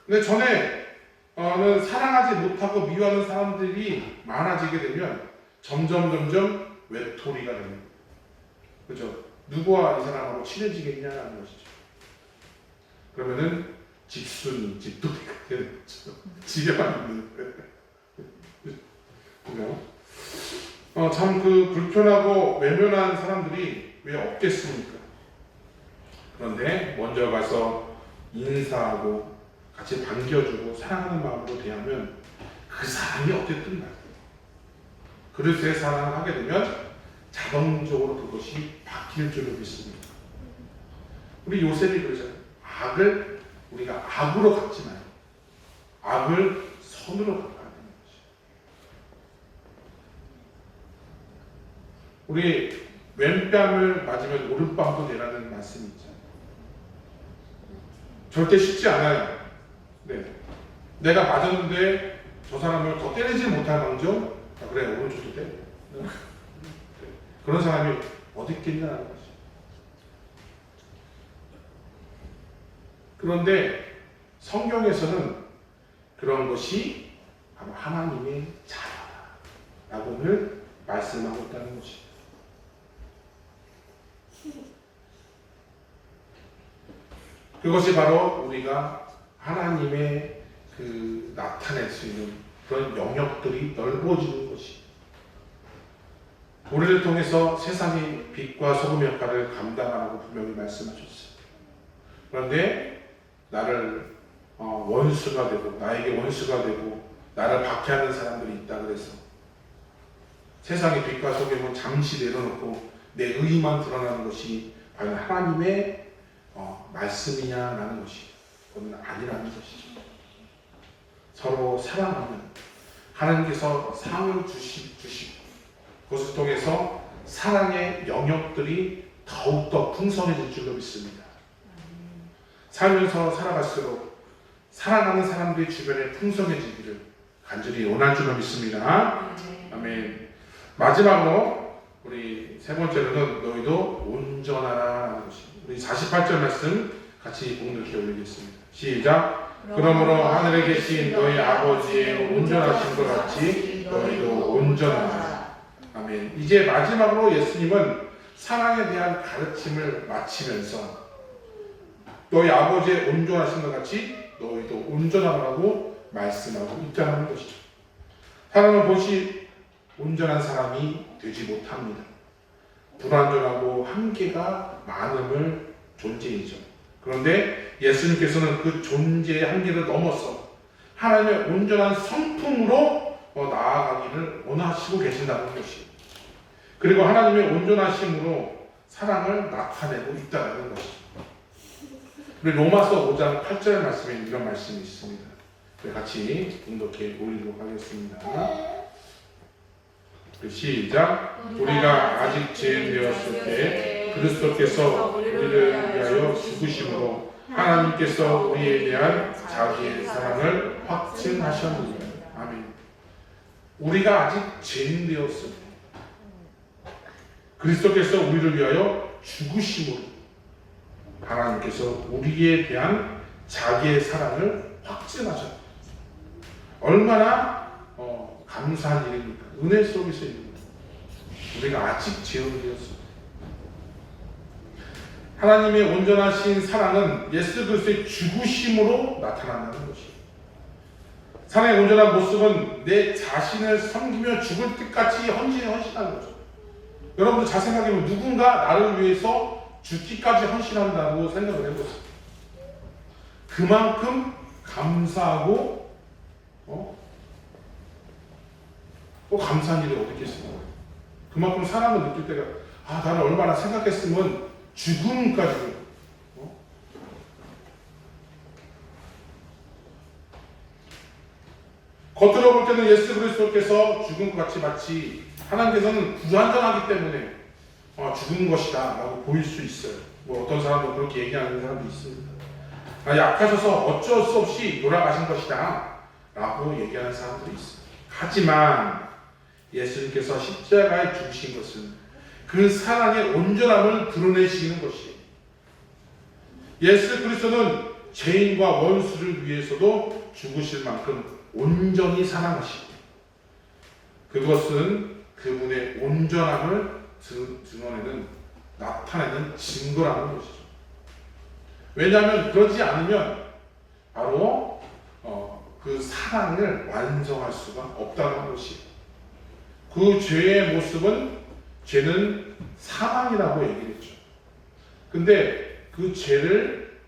근데 전에는 사랑하지 못하고 미워하는 사람들이 많아지게 되면 점점 외톨이가 됩니다. 그렇죠? 누구와 이 사람하고 친해지겠냐는 것이죠. 그러면은 집순이, 집돌이가 되는 거죠. 집에만 있는 거예요. 참 그 불편하고 외면한 사람들이 왜 없겠습니까? 그런데 먼저 가서 인사하고 같이 반겨주고 사랑하는 마음으로 대하면 그 사람이 어쨌든 나요. 그릇에 사랑을 하게 되면 자동적으로 그것이 바뀔 줄로 믿습니다. 우리 요셉이 그러잖아요. 악을 우리가 악으로 갚지 마요. 악을 선으로 갚아야 되는 것이죠. 우리 왼뺨을 맞으면 오른뺨도 내라는 말씀이 있잖아요. 절대 쉽지 않아요. 네. 내가 맞았는데 저 사람을 더 때리지 못할 망정, 그래 오른쪽도 때려. 네. 그런 사람이 어디 있겠냐는 거지. 그런데 성경에서는 그런 것이 바로 하나님의 자녀라고 오늘 말씀하고 있다는 것입니다. 그것이 바로 우리가 하나님의 그 나타낼 수 있는 그런 영역들이 넓어지는 것이, 우리를 통해서 세상의 빛과 소금 역할을 감당하라고 분명히 말씀하셨어요. 그런데 나를 원수가 되고 나에게 원수가 되고 나를 박해하는 사람들이 있다 그래서 세상의 빛과 속에 뭐 잠시 내려놓고 내 의만 드러나는 것이 과연 하나님의 말씀이냐라는 것이 그건 아니라는 것이죠. 서로 사랑하면 하나님께서 상을 주시고 그것을 통해서 사랑의 영역들이 더욱더 풍성해질 줄로 믿습니다. 살면서 살아갈수록 사랑하는 사람들이 주변에 풍성해지기를 간절히 원할 줄로 믿습니다. 아멘. 마지막으로 우리 세 번째로는 너희도 온전하라는 것이. 우리 48절 말씀 같이 봉독해 올리겠습니다. 시작. 그러므로 하늘에 계신 너희 아버지의 온전하신 것 같이 너희도 온전하라. 아멘. 이제 마지막으로 예수님은 사랑에 대한 가르침을 마치면서 너희 아버지의 온전하신 것 같이 너희도 온전하라고 말씀하고 있다는 것이죠. 사람은 본시 온전한 사람이 되지 못합니다. 불완전하고 한계가 많음을 존재이죠. 그런데 예수님께서는 그 존재의 한계를 넘어서 하나님의 온전한 성품으로 나아가기를 원하시고 계신다는 것이에요. 그리고 하나님의 온전하심으로 사랑을 나타내고 있다는 것이죠. 우리 로마서 5장 8절 말씀에 이런 말씀이 있습니다. 같이 봉독해 올리도록 하겠습니다. 시작. 우리가 아직 죄인 되었을 때 그리스도께서 우리를 위하여 죽으심으로 하나님께서 우리에 대한 자기의 사랑을 확증하셨느니라. 아멘. 우리가 아직 죄인 되었을 때 그리스도께서 우리를 위하여 죽으심으로 하나님께서 우리에 대한 자기의 사랑을 확증하셨다. 얼마나 감사한 일입니까? 은혜 속에서 있는 우리가 아직 죄인이 되었습니다. 하나님의 온전하신 사랑은 예수 그리스도의 죽으심으로 나타난다는 것이에요. 사랑의 온전한 모습은 내 자신을 섬기며 죽을 때까지 헌신하는 거죠. 여러분들 잘 생각해보면 누군가 나를 위해서 죽기까지 헌신한다고 생각을 해보세요. 그만큼 감사하고 감사한 일이 어디 있겠습니까? 그만큼 사람을 느낄 때가 나를 얼마나 생각했으면 죽음까지도 겉으로 볼 때는 예수 그리스도께서 죽은 것 같이 마치 하나님께서는 불완전하기 때문에 죽은 것이다 라고 보일 수 있어요. 뭐 어떤 사람도 그렇게 얘기하는 사람도 있습니다. 약하셔서 어쩔 수 없이 돌아가신 것이다 라고 얘기하는 사람들이 있어요. 하지만 예수님께서 십자가에 죽으신 것은 그 사랑의 온전함을 드러내시는 것이에요. 예수 그리스도는 죄인과 원수를 위해서도 죽으실 만큼 온전히 사랑하시고 그것은 그분의 온전함을 드러내는 나타내는 증거라는 것이죠. 왜냐하면 그러지 않으면 바로 그 사랑을 완성할 수가 없다는 것이에요. 그 죄의 모습은 죄는 사망이라고 얘기를 했죠. 근데 그 죄를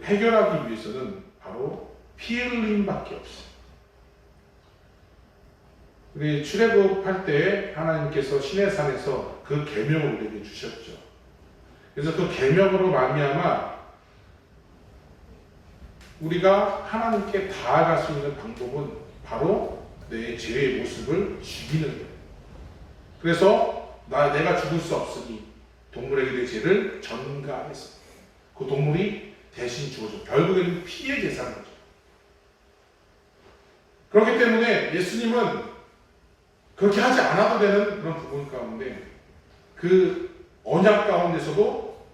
해결하기 위해서는 바로 피 흘림밖에 없어요. 우리 출애굽할 때 하나님께서 시내산에서 그 계명을 우리에게 주셨죠. 그래서 그 계명으로 말미암아 우리가 하나님께 다가갈 수 있는 방법은 바로 내 죄의 모습을 죽이는 거예요. 그래서 내가 죽을 수 없으니 동물에게 내 죄를 전가해서 그 동물이 대신 죽어줘. 결국에는 피의 제사인 거죠. 그렇기 때문에 예수님은 그렇게 하지 않아도 되는 그런 부분 가운데 그 언약 가운데서도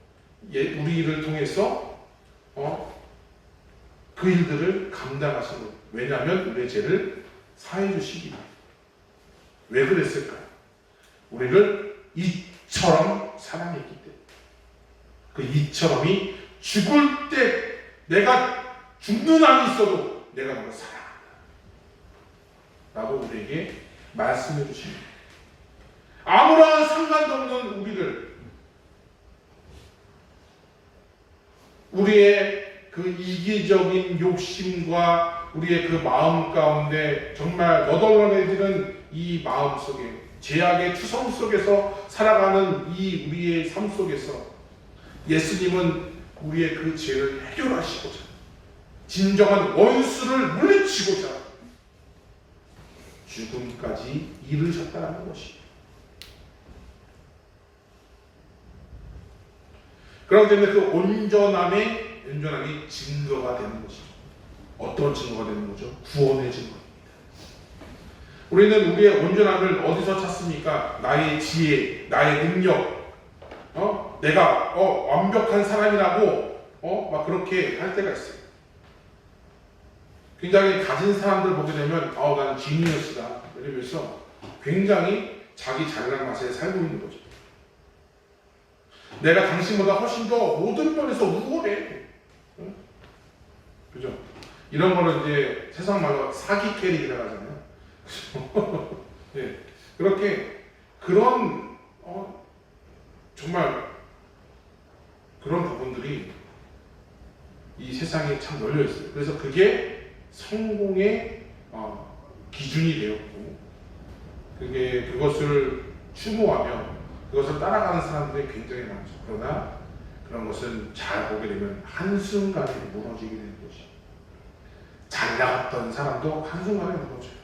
우리를 통해서 그 일들을 감당하신 거예요. 왜냐하면 우리의 죄를 사해 주시기 위해. 왜 그랬을까요? 우리를 이처럼 사랑했기 때문에. 그 이처럼이 죽을 때 내가 죽는 한이 있어도 내가 너를 사랑한다 라고 우리에게 말씀해 주십니다. 아무런 상관도 없는 우리를 우리의 그 이기적인 욕심과 우리의 그 마음 가운데 정말 너덜너덜해지는 이 마음 속에 죄악의 추성 속에서 살아가는 이 우리의 삶 속에서 예수님은 우리의 그 죄를 해결하시고자 진정한 원수를 물리치고자 죽음까지 이르셨다는 것입니다. 그렇기 때문에 그 온전함이 증거가 되는 것이죠. 어떤 증거가 되는 거죠? 구원의 증거입니다. 우리는 우리의 온전함을 어디서 찾습니까? 나의 지혜, 나의 능력, 내가 완벽한 사람이라고 막 그렇게 할 때가 있어요. 굉장히 가진 사람들 보게 되면 나는 지니어스다 이러면서 굉장히 자기 잘난 맛에 살고 있는 거죠. 내가 당신보다 훨씬 더 모든 면에서 우월해. 그죠? 이런 거는 이제 세상 말로 사기 캐릭이라고 하잖아요. 네. 그렇게 그런 정말 그런 부분들이 이 세상에 참 널려 있어요. 그래서 그게 성공의 기준이 되었고, 그것을 추구하며 그것을 따라가는 사람들이 굉장히 많죠. 그러나 그런 것은 잘 보게 되면 한순간에 무너지게 되는 것이. 잘 나갔던 사람도 한순간에 무너져요.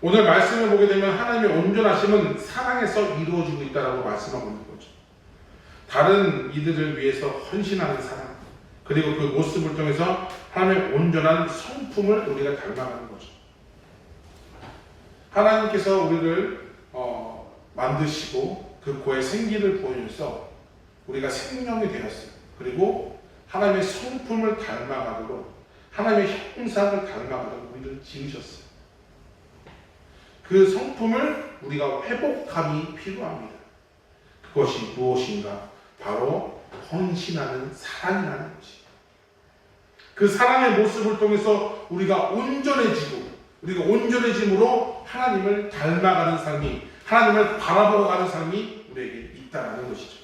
오늘 말씀을 보게 되면 하나님의 온전하심은 사랑에서 이루어지고 있다고 말씀하고 있는 거죠. 다른 이들을 위해서 헌신하는 사랑, 그리고 그 모습을 통해서 하나님의 온전한 성품을 우리가 닮아가는 거죠. 하나님께서 우리를 만드시고 그 코에 생기를 부어주셔서 우리가 생명이 되었어요. 그리고 하나님의 성품을 닮아가도록, 하나님의 형상을 닮아가도록 우리를 지으셨어요. 그 성품을 우리가 회복함이 필요합니다. 그것이 무엇인가? 바로 헌신하는 사랑이라는 것입니다. 그 사랑의 모습을 통해서 우리가 온전해지고, 우리가 온전해짐으로 하나님을 닮아가는 삶이, 하나님을 바라보고 가는 삶이 우리에게 있다는 것이죠.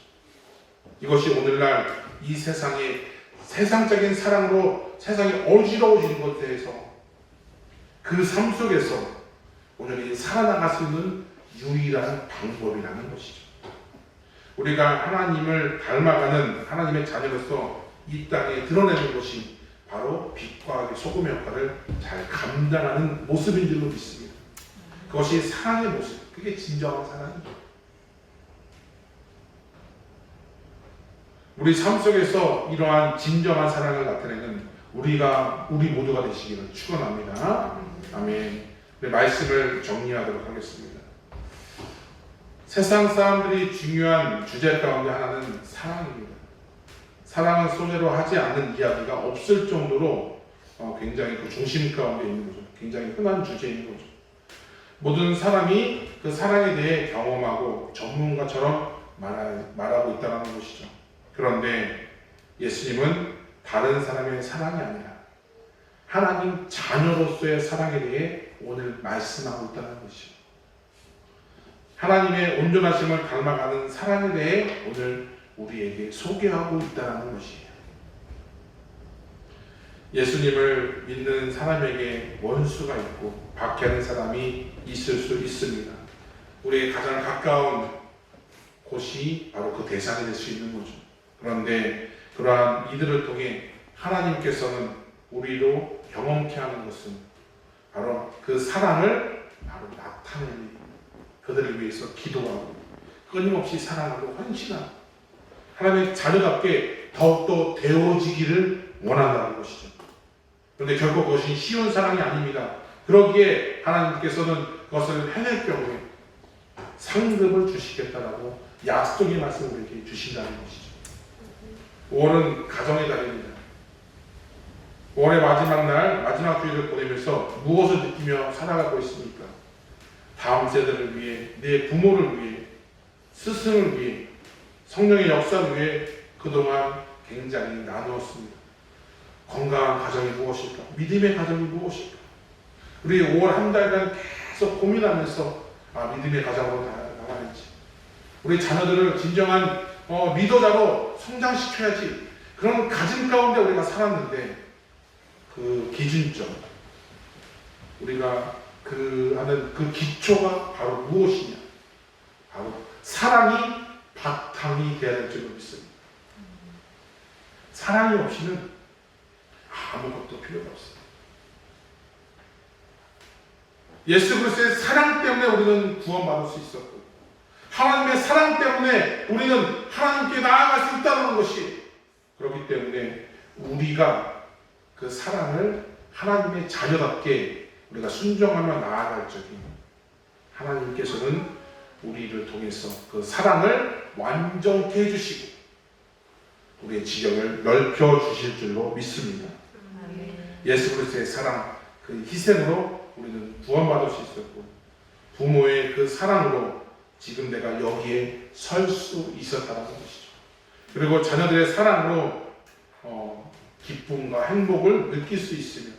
이것이 오늘날 이 세상의 세상적인 사랑으로 세상이 어지러워지는 것에 대해서 그 삶 속에서 오늘 살아나갈 수 있는 유일한 방법이라는 것이죠. 우리가 하나님을 닮아가는 하나님의 자녀로서 이 땅에 드러내는 것이 바로 빛과 소금의 역할을 잘 감당하는 모습인 줄로 믿습니다. 그것이 사랑의 모습, 그게 진정한 사랑이죠. 우리 삶 속에서 이러한 진정한 사랑을 나타내는 우리 모두가 되시기를 축원합니다. 아멘. 말씀을 정리하도록 하겠습니다. 세상 사람들이 중요한 주제 가운데 하나는 사랑입니다. 사랑은 소재로 하지 않는 이야기가 없을 정도로 굉장히 그 중심 가운데 있는 거죠. 굉장히 흔한 주제인 거죠. 모든 사람이 그 사랑에 대해 경험하고 전문가처럼 말하고 있다는 것이죠. 그런데 예수님은 다른 사람의 사랑이 아니라 하나님 자녀로서의 사랑에 대해 오늘 말씀하고 있다는 것이죠. 하나님의 온전하심을 닮아가는 사랑에 대해 오늘 우리에게 소개하고 있다는 것이에요. 예수님을 믿는 사람에게 원수가 있고 박해하는 사람이 있을 수 있습니다. 우리의 가장 가까운 곳이 바로 그 대상이 될 수 있는 거죠. 그런데 그러한 이들을 통해 하나님께서는 우리로 경험케 하는 것은 바로 그 사랑을 바로 나타내는, 그들을 위해서 기도하고 끊임없이 사랑하고 헌신하고 하나님의 자녀답게 더욱더 되어지기를 원한다는 것이죠. 그런데 결코 그것이 쉬운 사랑이 아닙니다. 그러기에 하나님께서는 그것을 해낼 경우에 상급을 주시겠다라고 약속의 말씀을 우리에게 주신다는 것이죠. 5월은 가정의 달입니다. 5월의 마지막 날, 마지막 주일을 보내면서 무엇을 느끼며 살아가고 있습니까? 다음 세대를 위해, 내 부모를 위해, 스승을 위해, 성령의 역사를 위해 그동안 굉장히 나누었습니다. 건강한 가정이 무엇일까? 믿음의 가정이 무엇일까? 우리 5월 한 달간 계속 고민하면서 믿음의 가정으로 나가는지, 우리 자녀들을 진정한 리더자로 성장시켜야지. 그런 가짐 가운데 우리가 살았는데 그 기준점, 우리가 하는 그 기초가 바로 무엇이냐? 바로 사랑이 바탕이 되어야 될 줄로 믿습니다. 사랑이 없이는 아무것도 필요가 없어요. 예수 그리스도의 사랑 때문에 우리는 구원받을 수 있었고, 하나님의 사랑 때문에 우리는 하나님께 나아갈 수 있다는 것이, 그렇기 때문에 우리가 그 사랑을 하나님의 자녀답게 우리가 순종하며 나아갈 적에 하나님께서는 우리를 통해서 그 사랑을 완전케 해주시고 우리의 지경을 넓혀 주실 줄로 믿습니다. 예수 그리스도의 사랑, 그 희생으로 우리는 구원받을 수 있었고, 부모의 그 사랑으로 지금 내가 여기에 설 수 있었다는 것이죠. 그리고 자녀들의 사랑으로 기쁨과 행복을 느낄 수 있으며,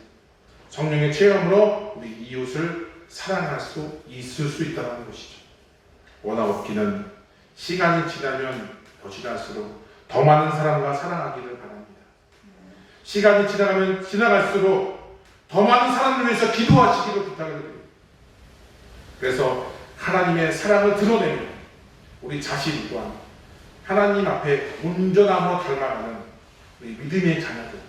성령의 체험으로 우리 이웃을 사랑할 수 있을 수 있다는 것이죠. 원하옵기는 시간이 지나면 더 지날수록 더 많은 사람과 사랑하기를 바랍니다. 시간이 지나갈수록 더 많은 사람을 위해서 기도하시기를 부탁드립니다. 그래서 하나님의 사랑을 드러내며 우리 자신 또한 하나님 앞에 온전함으로 닮아가는 우리 믿음의 자녀들,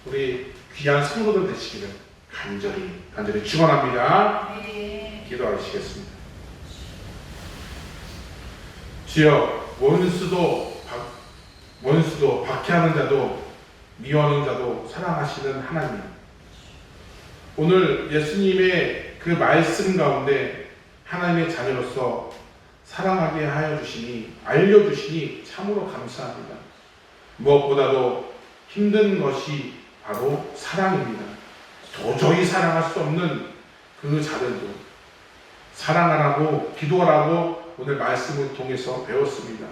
우리 귀한 성도들 되시기를 간절히 축원합니다. 기도하시겠습니다. 주여, 원수도 박해하는 자도 미워하는 자도 사랑하시는 하나님, 오늘 예수님의 그 말씀 가운데 하나님의 자녀로서 사랑하게 하여 주시니, 알려주시니 참으로 감사합니다. 무엇보다도 힘든 것이 바로 사랑입니다. 도저히 사랑할 수 없는 그 자들도 사랑하라고, 기도하라고 오늘 말씀을 통해서 배웠습니다.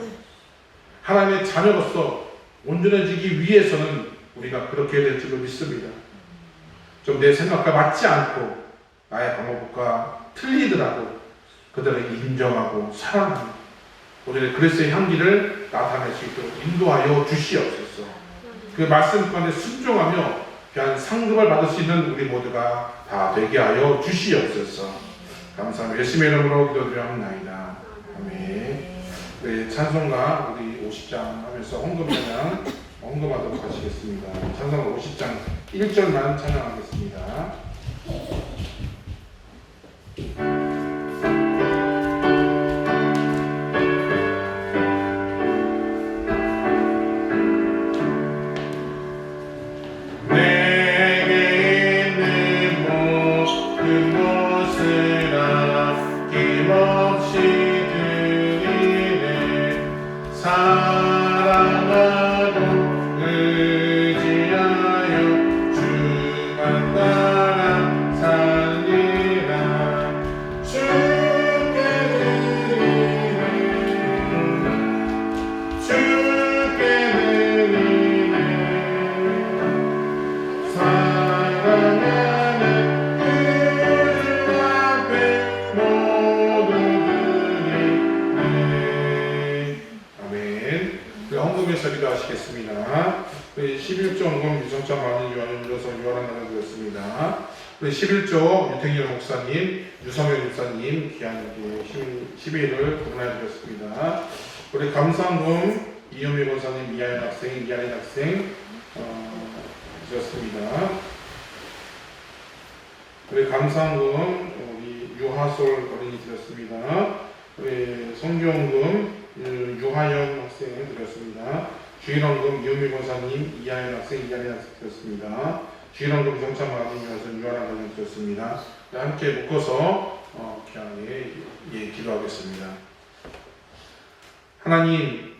하나님의 자녀로서 온전해지기 위해서는 우리가 그렇게 될 줄로 믿습니다. 좀 내 생각과 맞지 않고 나의 방법과 틀리더라도 그들에게 인정하고 사랑하고 우리의 그리스도의 향기를 나타낼 수 있도록 인도하여 주시옵소서. 그 말씀 가운데 순종하며 귀한 상급을 받을 수 있는 우리 모두가 다 되게 하여 주시옵소서. 감사합니다. 예수님의 이름으로 기도드리옵나이다. 아멘. 우리 찬송가 우리 50장 하면서 헌금하도록 하시겠습니다. 찬송가 50장 1절만 찬양하겠습니다. 헌금에서 기도하시겠습니다. 11조 헌금 유성찬 많은 유한을 눌러서 유한한 나눠 드렸습니다. 11조 유택열 목사님, 유성현 목사님 귀한 12일을 공헌해 드렸습니다. 우리 감사헌금 이현미 권사님, 이하연 학생 드렸습니다. 우리 감사헌금 우리 유하솔 어린이 드렸습니다. 우리 성교헌금 유하연 학생 드렸습니다. 주일헌금 이은미 권사님, 이하연 학생 드렸습니다. 주일헌금 정찬 마님 유하연 학생 드렸습니다. 함께 묶어서 기도하겠습니다. 하나님,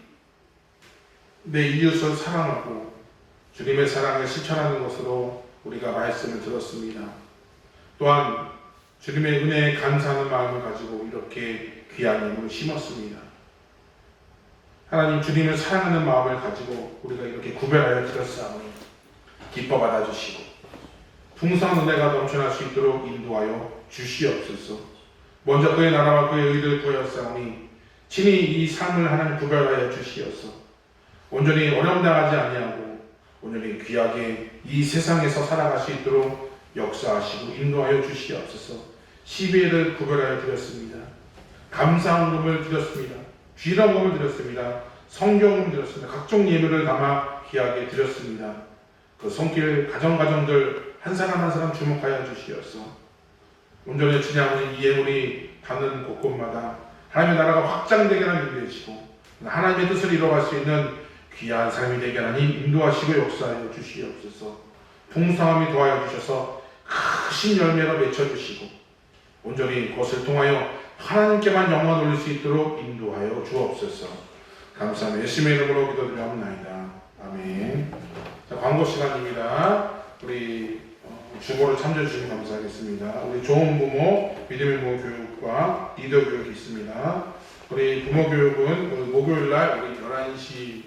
내 이웃을 사랑하고 주님의 사랑을 실천하는 것으로 우리가 말씀을 들었습니다. 또한 주님의 은혜에 감사하는 마음을 가지고 이렇게 귀한 예물을 심었습니다. 하나님, 주님을 사랑하는 마음을 가지고 우리가 이렇게 구별하여 드렸사오니 기뻐 받아주시고 풍성한 은혜가 넘쳐날 수 있도록 인도하여 주시옵소서. 먼저 그의 나라와 그의 의를 구하였사오니 친히 이 삶을 하나님 구별하여 주시어서 온전히 어려움 당하지 아니하고 온전히 귀하게 이 세상에서 살아갈 수 있도록 역사하시고 인도하여 주시옵소서. 12회를 구별하여 드렸습니다. 감사헌금을 드렸습니다. 귀감금을 드렸습니다. 성경을 드렸습니다. 각종 예물을 담아 귀하게 드렸습니다. 그 손길 가정들 한 사람 한 사람 주목하여 주시옵소서. 온전히 주님 아버지 이 예물이 닿는 곳곳마다 하나님의 나라가 확장되게 하나님 인도해주시고 하나님의 뜻을 이뤄갈 수 있는 귀한 삶이 되게 하나님 인도하시고 역사하여 주시옵소서. 풍성함이 더하여 주셔서 크신 열매가 맺혀주시고 온전히 그것을 통하여 하나님께만 영광을 돌릴 수 있도록 인도하여 주옵소서. 감사합니다. 예수님의 이름으로 기도드리옵나이다. 아멘. 자, 광고 시간입니다. 우리 주보를 참조해 주시면 감사하겠습니다. 우리 좋은 부모, 믿음의 부모 교육과 리더 교육이 있습니다. 우리 부모 교육은 목요일날 우리 11시에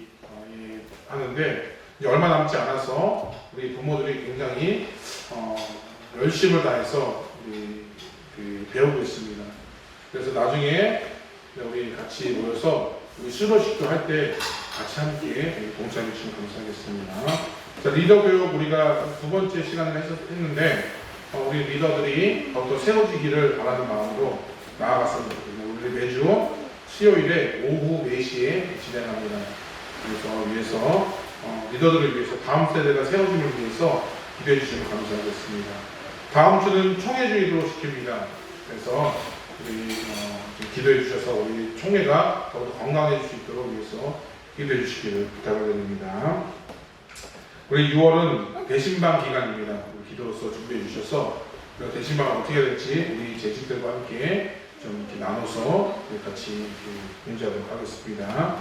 하는데 이제 얼마 남지 않아서 우리 부모들이 굉장히 열심을 다해서 배우고 있습니다. 그래서 나중에 우리 같이 모여서 우리 수료식도 할 때 같이 함께 동참해 주시면 감사하겠습니다. 자, 리더 교육 우리가 두 번째 시간을 했는데 우리 리더들이 더욱더 세워지기를 바라는 마음으로 나아갔습니다. 우리 매주 수요일에 오후 4시에 진행합니다. 그래서 위해서 리더들을 위해서 다음 세대가 세워짐을 위해서 기도해 주시면 감사하겠습니다. 다음 주는 총회주의로 시킵니다. 그래서 우리 기도해 주셔서 우리 총회가 더욱더 건강해질 수 있도록 위해서 기도해 주시기를 부탁을 드립니다. 우리 6월은 대신방 기간입니다. 우리 기도로서 준비해 주셔서 대신방은 어떻게 될지 우리 재직들과 함께 좀 이렇게 나눠서 같이 공지하도록 하겠습니다.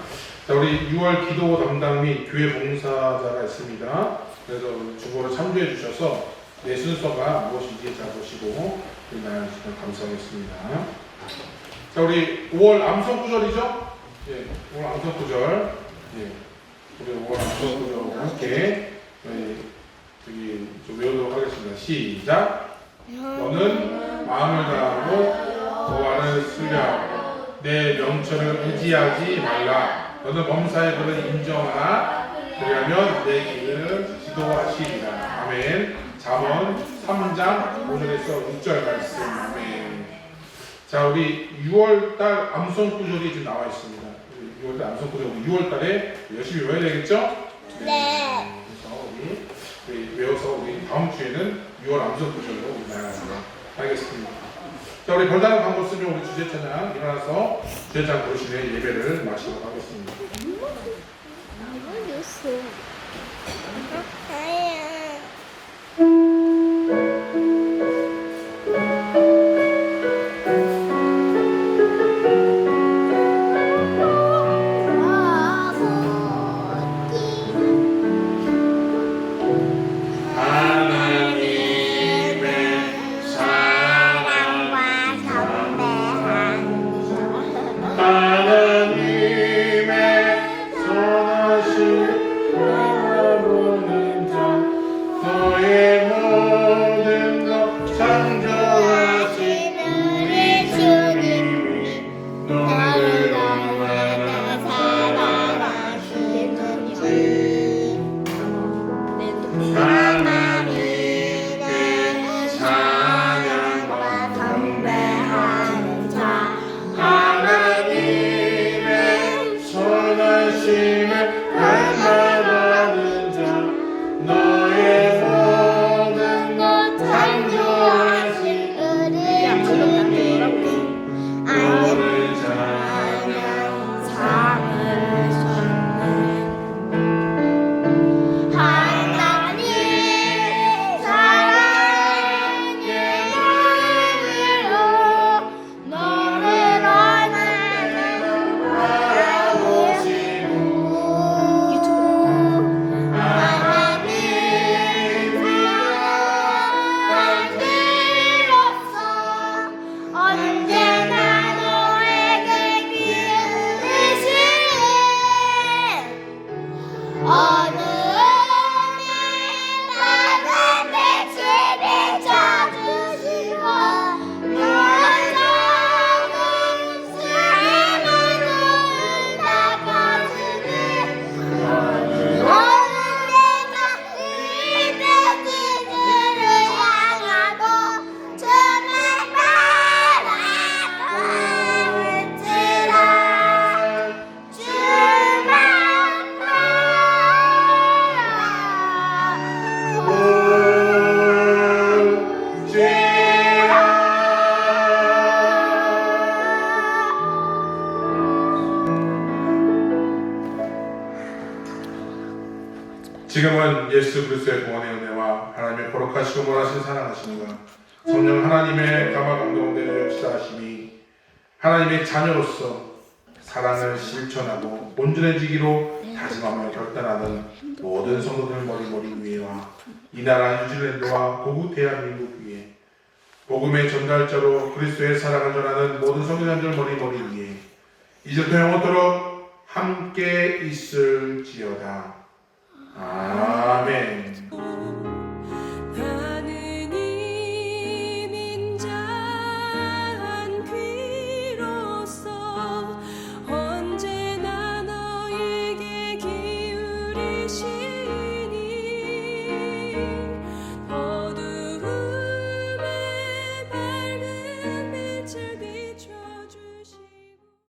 자, 우리 6월 기도 담당 및 교회 봉사자가 있습니다. 그래서 주보를 참조해 주셔서 내 순서가 무엇인지 잘 보시고 나눠주시면 감사하겠습니다. 자, 우리 5월 암송 구절이죠? 예, 5월 암송 구절. 예, 우리 5월 암송 구절과 함께 여기 좀 외우도록 하겠습니다. 시작. 너는 마음을 다하고 여호와를 신뢰하고 내 명철을 의지하지 말라. 너는 범사의 그를 인정하라. 그리하면 내 길을 지도하시리라. 아멘. 잠언 3장 5절에서 6절 말씀. 아멘. 자, 우리 6월달 암송 구절이 지금 나와 있습니다. 6월달 암송 구절 6월달에 열심히 외워야 되겠죠? 네. 그래서 우리 외워서 우리 다음 주에는 6월 암송 구절로 우리 나가도록 하겠습니다. 자, 우리 별다른 광고 쓰면 우리 주제찬양 일어나서 주제찬양 부르시는 예배를 마치도록 하겠습니다. 지금은 예수 그리스도의 구원의 은혜와 하나님의 거룩하시고 원하신 사랑하심과 성령 하나님의 감화 감동되는 역사하심이 하나님의 자녀로서 사랑을 실천하고 온전해지기로 다짐하며 결단하는 모든 성도들 머리 위에와 이 나라 뉴질랜드와 고국 대한민국 위에 복음의 전달자로 그리스도의 사랑을 전하는 모든 성도들 머리 위에 이제부터 영원토록 함께 있을지어다. 아멘.